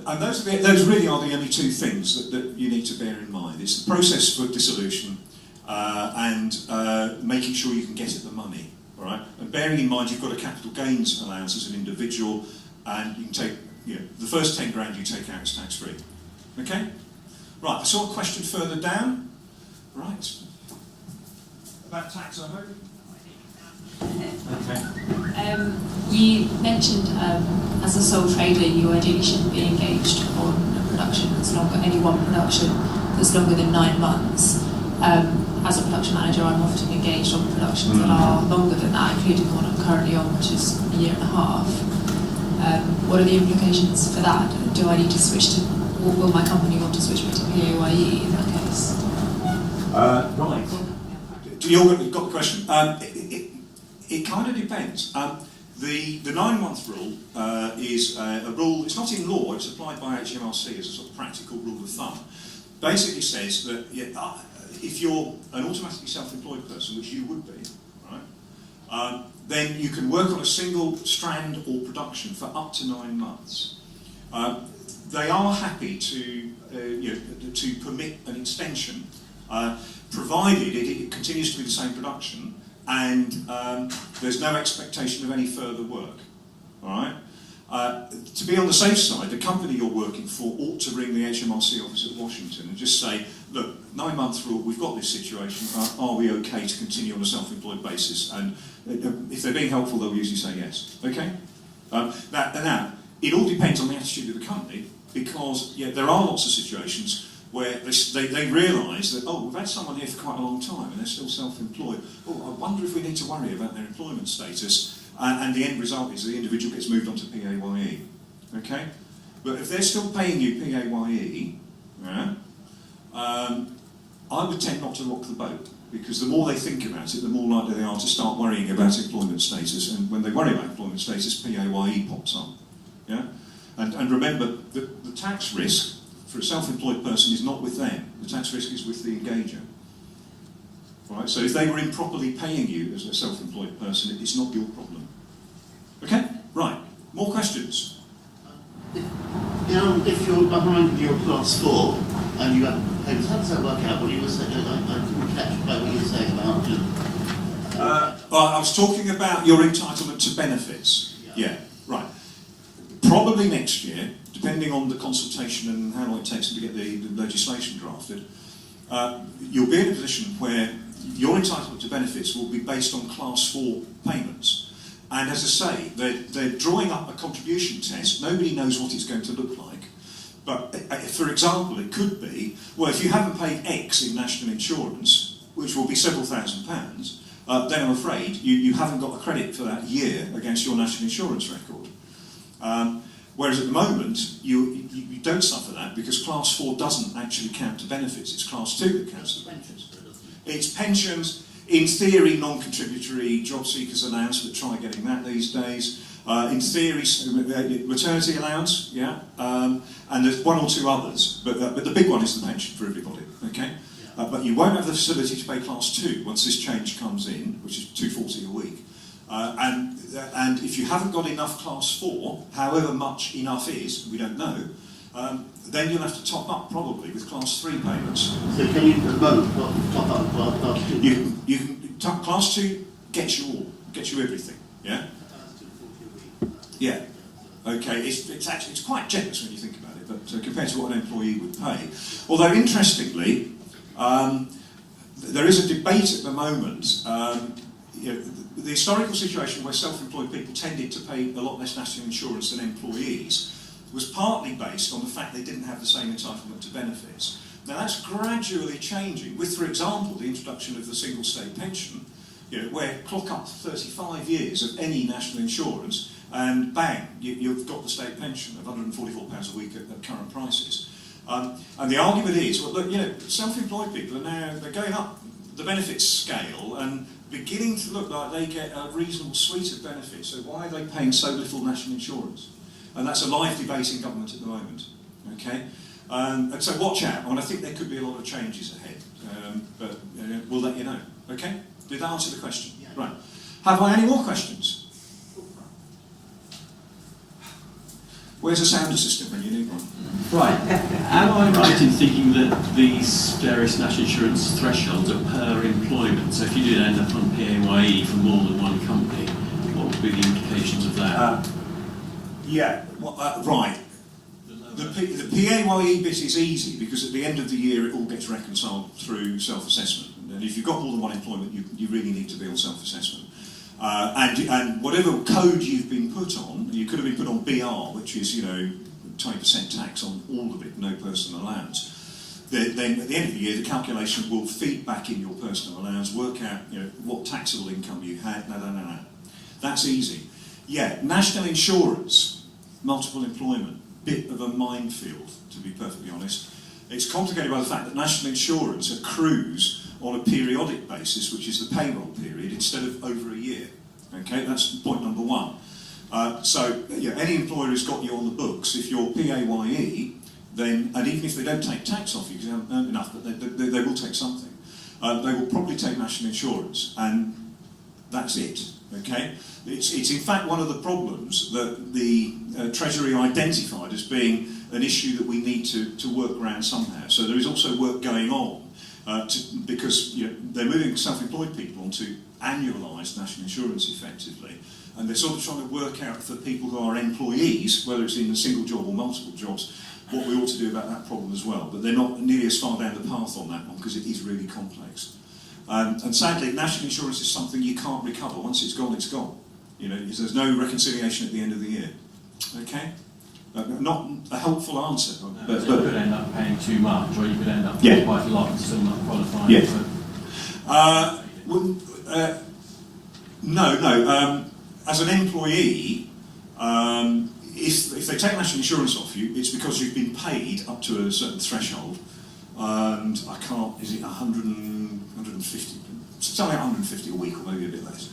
And those really are the only two things that you need to bear in mind. It's the process for dissolution and making sure you can get at the money. All right? And bearing in mind you've got a capital gains allowance as an individual, and you can take the first 10 grand you take out is tax free. Okay? Right, I saw a question further down. Right. About tax, I hope. Okay. You mentioned as a sole trader you ideally shouldn't be engaged on a production that's longer, any one production that's longer than 9 months. As a production manager, I'm often engaged on productions that are longer than that, including the one I'm currently on, which is a year and a half. What are the implications for that? Do I need to switch to, or will my company want to switch me to PAYE in that case? Right. You've got the question. It kind of depends. The 9-month rule is a rule, it's not in law, it's applied by HMRC as a sort of practical rule of thumb. Basically says that if you're an automatically self-employed person, which you would be, right, then you can work on a single strand or production for up to 9 months. They are happy to permit an extension, provided it continues to be the same production, and there's no expectation of any further work. All right. To be on the safe side, the company you're working for ought to ring the HMRC office at Washington and just say, look, 9 months rule, we've got this situation, are we okay to continue on a self-employed basis? And if they're being helpful, they'll usually say yes. Okay? Now, it all depends on the attitude of the company, because there are lots of situations where they realise that, we've had someone here for quite a long time and they're still self-employed. I wonder if we need to worry about their employment status. And the end result is the individual gets moved on to PAYE. Okay? But if they're still paying you PAYE, I would tend not to rock the boat, because the more they think about it, the more likely they are to start worrying about employment status. And when they worry about employment status, PAYE pops up. Yeah? And remember, the tax risk for a self-employed person is not with them. The tax risk is with the engager. Right? So if they were improperly paying you as a self-employed person, it's not your problem. Okay? Right. More questions? If you're behind your class 4 and you have payments, how does that work out? What you were saying, I didn't catch what you were saying about. I was talking about your entitlement to benefits. Yeah. Right. Probably next year, depending on the consultation and how long it takes to get the legislation drafted, you'll be in a position where your entitlement to benefits will be based on class 4 payments. And as I say, they're drawing up a contribution test. Nobody knows what it's going to look like. But, for example, it could be, well, if you haven't paid X in national insurance, which will be several £1,000s, then I'm afraid you haven't got a credit for that year against your national insurance record. Whereas at the moment, you don't suffer that because Class 4 doesn't actually count to benefits. It's Class 2 that counts to benefits. It's pensions, in theory, non-contributory job seekers allowance, but try getting that these days. In theory, maternity allowance, yeah, and there's one or two others, but the big one is the pension for everybody, okay? But you won't have the facility to pay Class 2 once this change comes in, which is £240 a week. And if you haven't got enough Class 4, however much enough is, we don't know, then you'll have to top up probably with Class 3 payments. So can you at the moment top up Class 2? You can Class 2 gets you all, gets you everything, yeah? Yeah. Okay, it's quite generous when you think about it, but compared to what an employee would pay. Although interestingly, there is a debate at the moment. The historical situation where self-employed people tended to pay a lot less national insurance than employees was partly based on the fact they didn't have the same entitlement to benefits. Now that's gradually changing with, for example, the introduction of the single state pension, where clock up 35 years of any national insurance and bang, you've got the state pension of £144 a week at current prices. And the argument is, well, look, self-employed people are now, they're going up the benefits scale and beginning to look like they get a reasonable suite of benefits. So why are they paying so little national insurance? And that's a live debate in government at the moment. Okay, and so watch out. I think there could be a lot of changes ahead, but we'll let you know. Okay, did that answer the question? Yeah. Right. Have I any more questions? Where's a sound assistant when you need one? Right. Am I right in thinking that these various national insurance thresholds are per employment? So if you did end up on PAYE for more than one company, what would be the implications of that? Yeah, right. The PAYE bit is easy because at the end of the year it all gets reconciled through self-assessment. And if you've got more than one employment, you really need to be on self-assessment. And whatever code you've been put on, you could have been put on BR, which is 20% tax on all of it, no personal allowance. Then at the end of the year, the calculation will feed back in your personal allowance, work out what taxable income you had. No. That's easy. Yeah, national insurance, multiple employment, bit of a minefield, to be perfectly honest. It's complicated by the fact that national insurance accrues on a periodic basis, which is the payroll period, instead of over a year. Okay, that's point number one. So any employer who's got you on the books, if you're PAYE, then, and even if they don't take tax off you because you haven't earned enough, but they will take something, they will probably take national insurance, and that's it. Okay, it's in fact one of the problems that the Treasury identified as being an issue that we need to work around somehow. So there is also work going on because they're moving self-employed people onto annualised national insurance effectively, and they're sort of trying to work out for people who are employees, whether it's in a single job or multiple jobs, what we ought to do about that problem as well. But they're not nearly as far down the path on that one because it is really complex. And sadly, national insurance is something you can't recover. Once it's gone, it's gone. There's no reconciliation at the end of the year. Okay? Not a helpful answer. No, but you could end up paying too much, or you could end up paying quite a lot and still not qualifying. Yeah. No. As an employee, if they take national insurance off you, it's because you've been paid up to a certain threshold. And I can't, is it 150? Something like 150 a week, or maybe a bit less.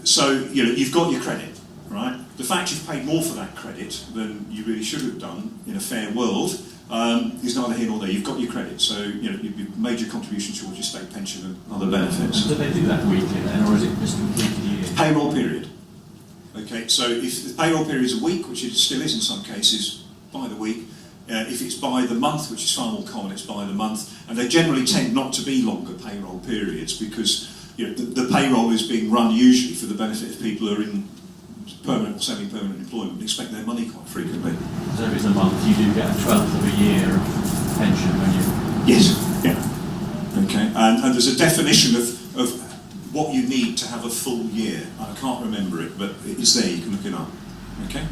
So you've got your credit, right? The fact you've paid more for that credit than you really should have done in a fair world is neither here nor there. You've got your credit, so you've made your contribution towards your state pension and other benefits. Do they do that weekly then, or is it just completed year? Payroll period. Okay, so if the payroll period is a week, which it still is in some cases, by the week. If it's by the month, which is far more common, it's by the month, and they generally tend not to be longer payroll periods because the payroll is being run usually for the benefit of people who are in permanent or semi-permanent employment and expect their money quite frequently. So if it's a month, you do get a 12th of a year of pension when you... Yes, yeah. Okay, and there's a definition of what you need to have a full year. I can't remember it, but it's there, you can look it up. Okay?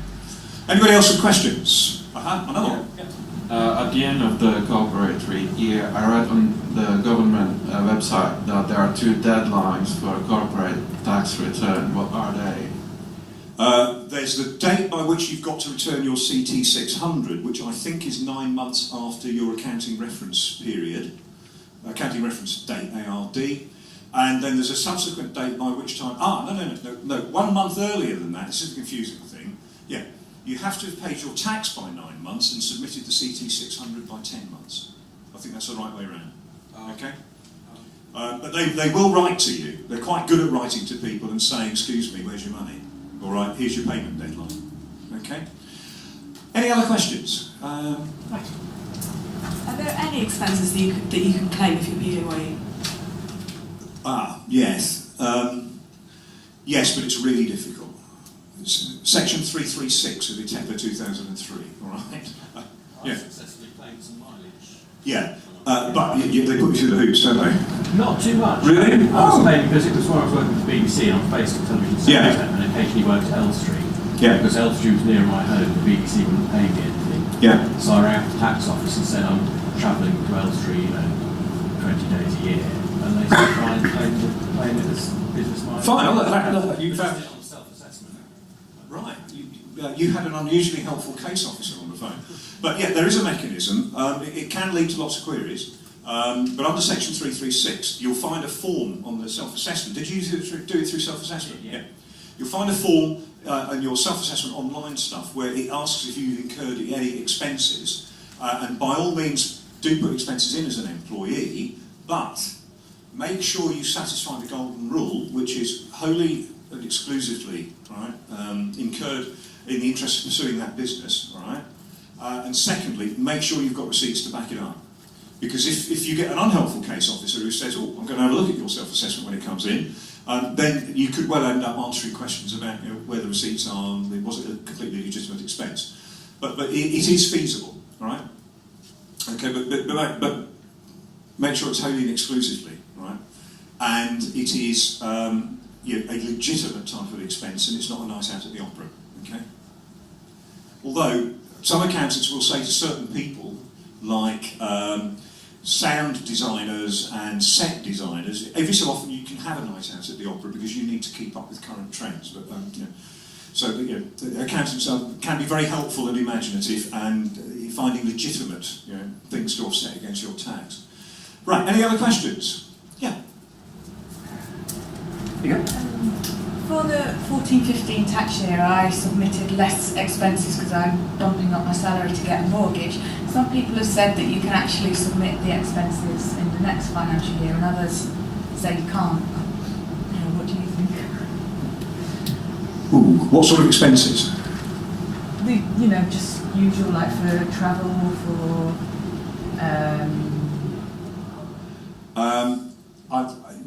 Anybody else with questions? Another one. Yeah. At the end of the corporate year, I read on the government website that there are 2 deadlines for a corporate tax return. What are they? There's the date by which you've got to return your CT 600, which I think is 9 months after your accounting reference period, accounting reference date, ARD, and then there's a subsequent date by which time, no, 1 month earlier than that. This is a confusing thing. Yeah, you have to have paid your tax by 9 months and submitted the CT 600 by 10 months. I think that's the right way around. Okay? But they will write to you. They're quite good at writing to people and saying, excuse me, where's your money? All right, here's your payment deadline. Okay? Any other questions? Right. Are there any expenses that you can claim if you're PAYE? Yes. Yes, but it's really difficult. It's Section 336 of the TEPA 2003, all right? I successfully claimed some mileage. Yeah, but they put you through the hoops, don't they? Not too much. Really? I was paying because it was when I was working for the BBC and I was based on television centre and occasionally worked at Elstree. Yeah. Because Elstree was near my home, the BBC wouldn't pay me anything. Yeah. So I rang up the tax office and said I'm travelling to Elstree, 20 days a year, and they said try and claim it as business mileage. Fine, you found... on self-assessment. Right, you had an unusually helpful case officer on the phone. But yeah, there is a mechanism. It can lead to lots of queries. But under Section 336, you'll find a form on the self-assessment. Did you do it through self-assessment? Yeah. You'll find a form on your self-assessment online stuff where it asks if you've incurred any expenses. And by all means, do put expenses in as an employee, but make sure you satisfy the golden rule, which is wholly and exclusively incurred in the interest of pursuing that business. Right? And secondly, make sure you've got receipts to back it up. Because if you get an unhelpful case officer who says, oh, I'm going to have a look at your self-assessment when it comes in, then you could well end up answering questions about where the receipts are, and was it a completely legitimate expense. But it is feasible, right? Okay, but make sure it's wholly and exclusively, right? And it is a legitimate type of expense, and it's not a night out at the opera, okay? Although some accountants will say to certain people, like sound designers and set designers, every so often you can have a night out at the opera because you need to keep up with current trends. But accountants can be very helpful and imaginative and finding legitimate things to offset against your tax. Right, any other questions? Yeah. You go. For the 14-15 tax year, I submitted less expenses because I'm bumping up my salary to get a mortgage. Some people have said that you can actually submit the expenses in the next financial year, and others say you can't. What do you think? Ooh, what sort of expenses? Just usual, like for travel, for.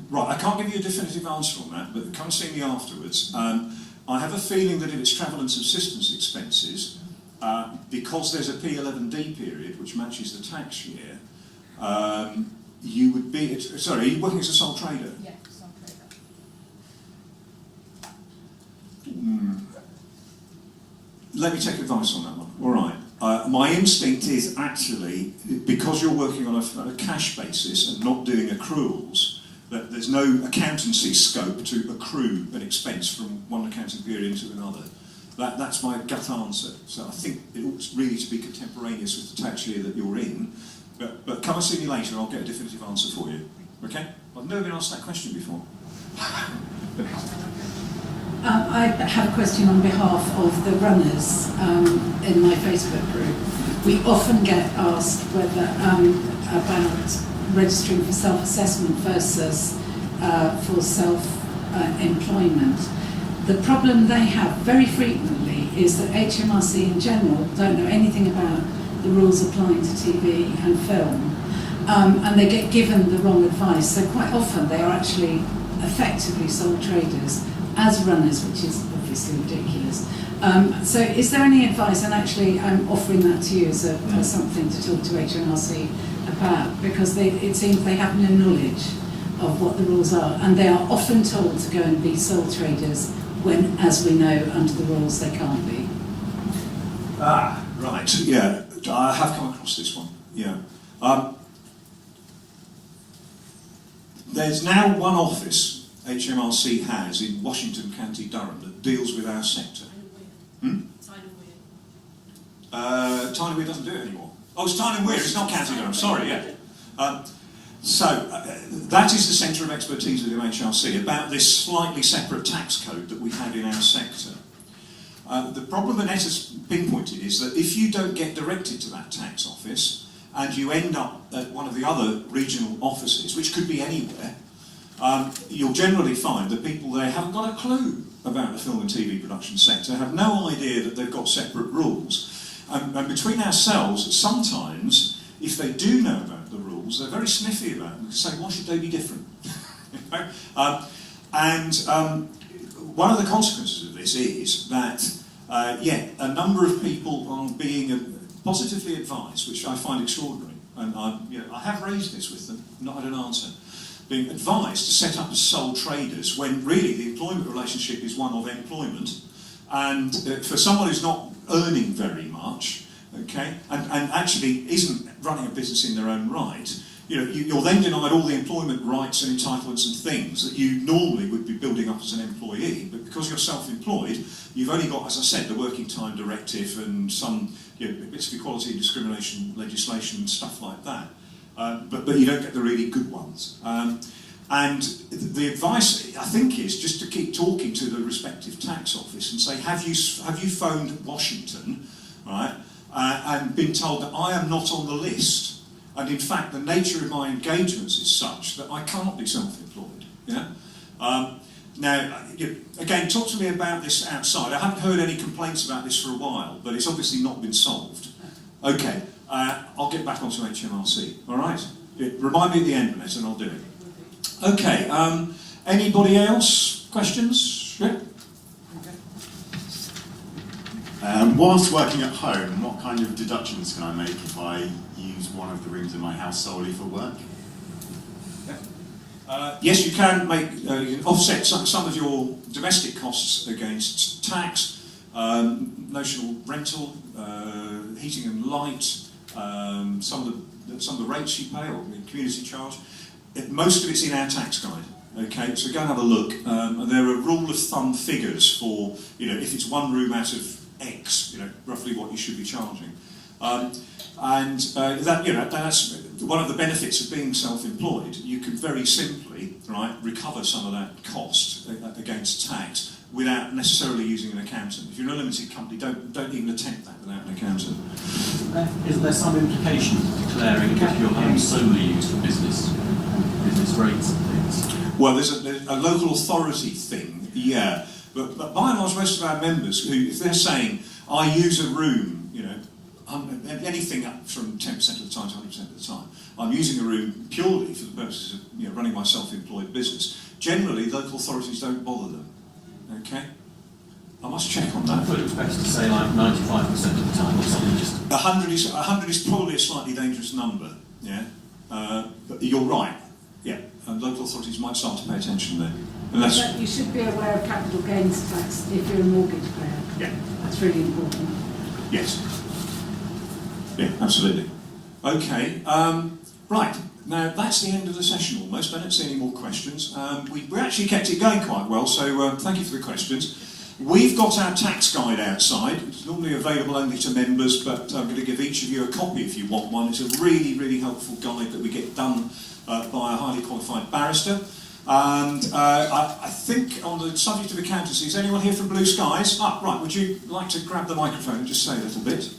Right, I can't give you a definitive answer on that, but come see me afterwards. I have a feeling that if it's travel and subsistence expenses, because there's a P11D period which matches the tax year, you would be... Sorry, are you working as a sole trader? Yeah, sole trader. Let me take advice on that one. All right. My instinct is actually, because you're working on a cash basis and not doing accruals, that there's no accountancy scope to accrue an expense from one accounting period into another. That's my gut answer. So I think it ought really to be contemporaneous with the tax year that you're in. But come and see me later and I'll get a definitive answer for you. Okay? I've never been asked that question before. I have a question on behalf of the runners in my Facebook group. We often get asked whether about registering for self-assessment versus for self-employment. The problem they have very frequently is that HMRC in general don't know anything about the rules applying to TV and film, and they get given the wrong advice. So quite often they are actually effectively sole traders as runners, which is obviously ridiculous. So is there any advice, and actually I'm offering that to you as something to talk to HMRC about, because it seems they have no knowledge of what the rules are, and they are often told to go and be sole traders when, as we know, under the rules they can't be. Ah, right, yeah, I have come across this one, yeah. There's now one office HMRC has in Washington County, Durham, that deals with our sector. Tyne Weir doesn't do it anymore. Oh, it's Tyne Weir, it's not County Durham, sorry, yeah. That is the centre of expertise within HRC about this slightly separate tax code that we have in our sector. The problem Annette has pinpointed is that if you don't get directed to that tax office and you end up at one of the other regional offices, which could be anywhere, you'll generally find that people there haven't got a clue about the film and TV production sector, have no idea that they've got separate rules. And between ourselves, sometimes, if they do know about the rules, they're very sniffy about them and say, why should they be different? One of the consequences of this is that, a number of people are being positively advised, which I find extraordinary, and I have raised this with them, not had an answer, being advised to set up as sole traders when really the employment relationship is one of employment, and for someone who's not earning very much, okay, and actually isn't running a business in their own right, you're then denied all the employment rights and entitlements and things that you normally would be building up as an employee, but because you're self-employed, you've only got, as I said, the Working Time Directive and some bits of equality and discrimination legislation and stuff like that, but you don't get the really good ones. And the advice, I think, is just to keep talking to the respective tax office and say, have you phoned Washington, right, and been told that I am not on the list? And in fact, the nature of my engagements is such that I can't be self-employed. Yeah. Now, again, talk to me about this outside. I haven't heard any complaints about this for a while, but it's obviously not been solved. Okay, I'll get back onto HMRC. All right. Remind me at the end of it, and I'll do it. Okay. Anybody else? Questions? Yeah. Whilst working at home, what kind of deductions can I make if I use one of the rooms in my house solely for work? Yes, you can make you can offset some of your domestic costs against tax, notional rental, heating and light, some of the rates you pay or community charge. Most of it's in our tax guide. Okay, so go and have a look. There are rule of thumb figures for if it's one room out of X, roughly what you should be charging. That's one of the benefits of being self-employed. You can very simply, recover some of that cost against tax without necessarily using an accountant. If you're a limited company, don't even attempt that without an accountant. Is there some implication of declaring if your home solely used for business rates and things? Well, there's a local authority thing, yeah. But by and large, most of our members, who, if they're saying, I use a room, anything up from 10% of the time to 100% of the time, I'm using a room purely for the purposes of running my self-employed business. Generally, local authorities don't bother them. Okay? I must check on that. I thought it was better to say like 95% of the time or something. Just 100 is probably a slightly dangerous number. Yeah, but you're right. Yeah, and local authorities might start to pay attention there. But you should be aware of capital gains tax if you're a mortgage payer. Yeah, that's really important. Yes. Yeah, absolutely. Okay. Right. Now that's the end of the session almost. I don't see any more questions. We actually kept it going quite well, so thank you for the questions. We've got our tax guide outside. It's normally available only to members, but I'm going to give each of you a copy if you want one. It's a really, really helpful guide that we get done by a highly qualified barrister. And I think on the subject of accountancy, is anyone here from Blue Skies? Right, would you like to grab the microphone and just say a little bit?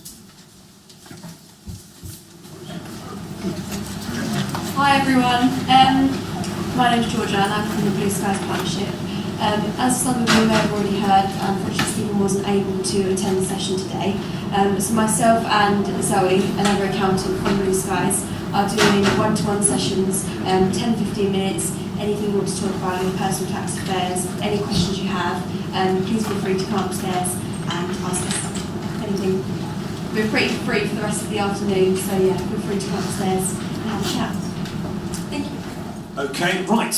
Hi everyone, my name's Georgia and I'm from the Blue Skies Partnership. As some of you may have already heard, unfortunately Stephen wasn't able to attend the session today. So myself and Zoe, another accountant from Blue Skies, are doing one-to-one sessions, 10-15 minutes, anything you want to talk about in personal tax affairs, any questions you have, please feel free to come upstairs and ask us anything. We're pretty free for the rest of the afternoon, so yeah, feel free to come upstairs and have a chat. Thank you. Okay, right.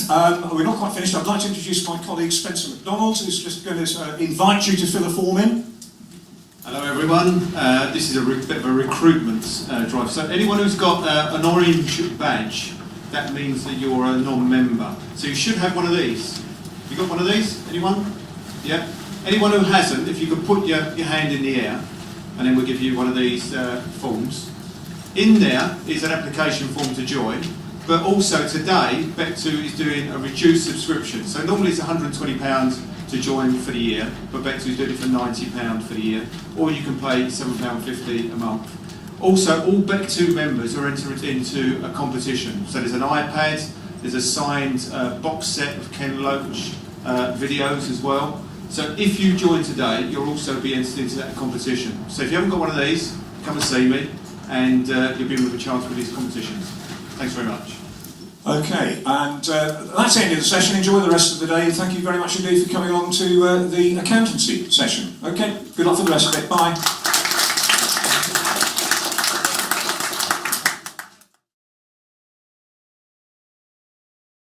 We're not quite finished. I'd like to introduce my colleague Spencer McDonald, who's just going to invite you to fill a form in. Hello everyone, this is a bit of a recruitment drive. So anyone who's got an orange badge, that means that you're a non-member. So you should have one of these. Have you got one of these? Anyone? Yeah? Anyone who hasn't, if you could put your hand in the air, and then we'll give you one of these forms. In there is an application form to join, but also today Bectu is doing a reduced subscription. So normally it's £120 to join for the year, but Bectu is doing it for £90 for the year, or you can pay £7.50 a month. Also, all Bectu members are entered into a competition. So there's an iPad, there's a signed box set of Ken Loach videos as well. So if you join today, you'll also be entered into that competition. So if you haven't got one of these, come and see me, and you'll be with a chance with these competitions. Thanks very much. Okay, and that's the end of the session. Enjoy the rest of the day. Thank you very much indeed for coming on to the accountancy session. Okay, good luck for the rest of it. Bye.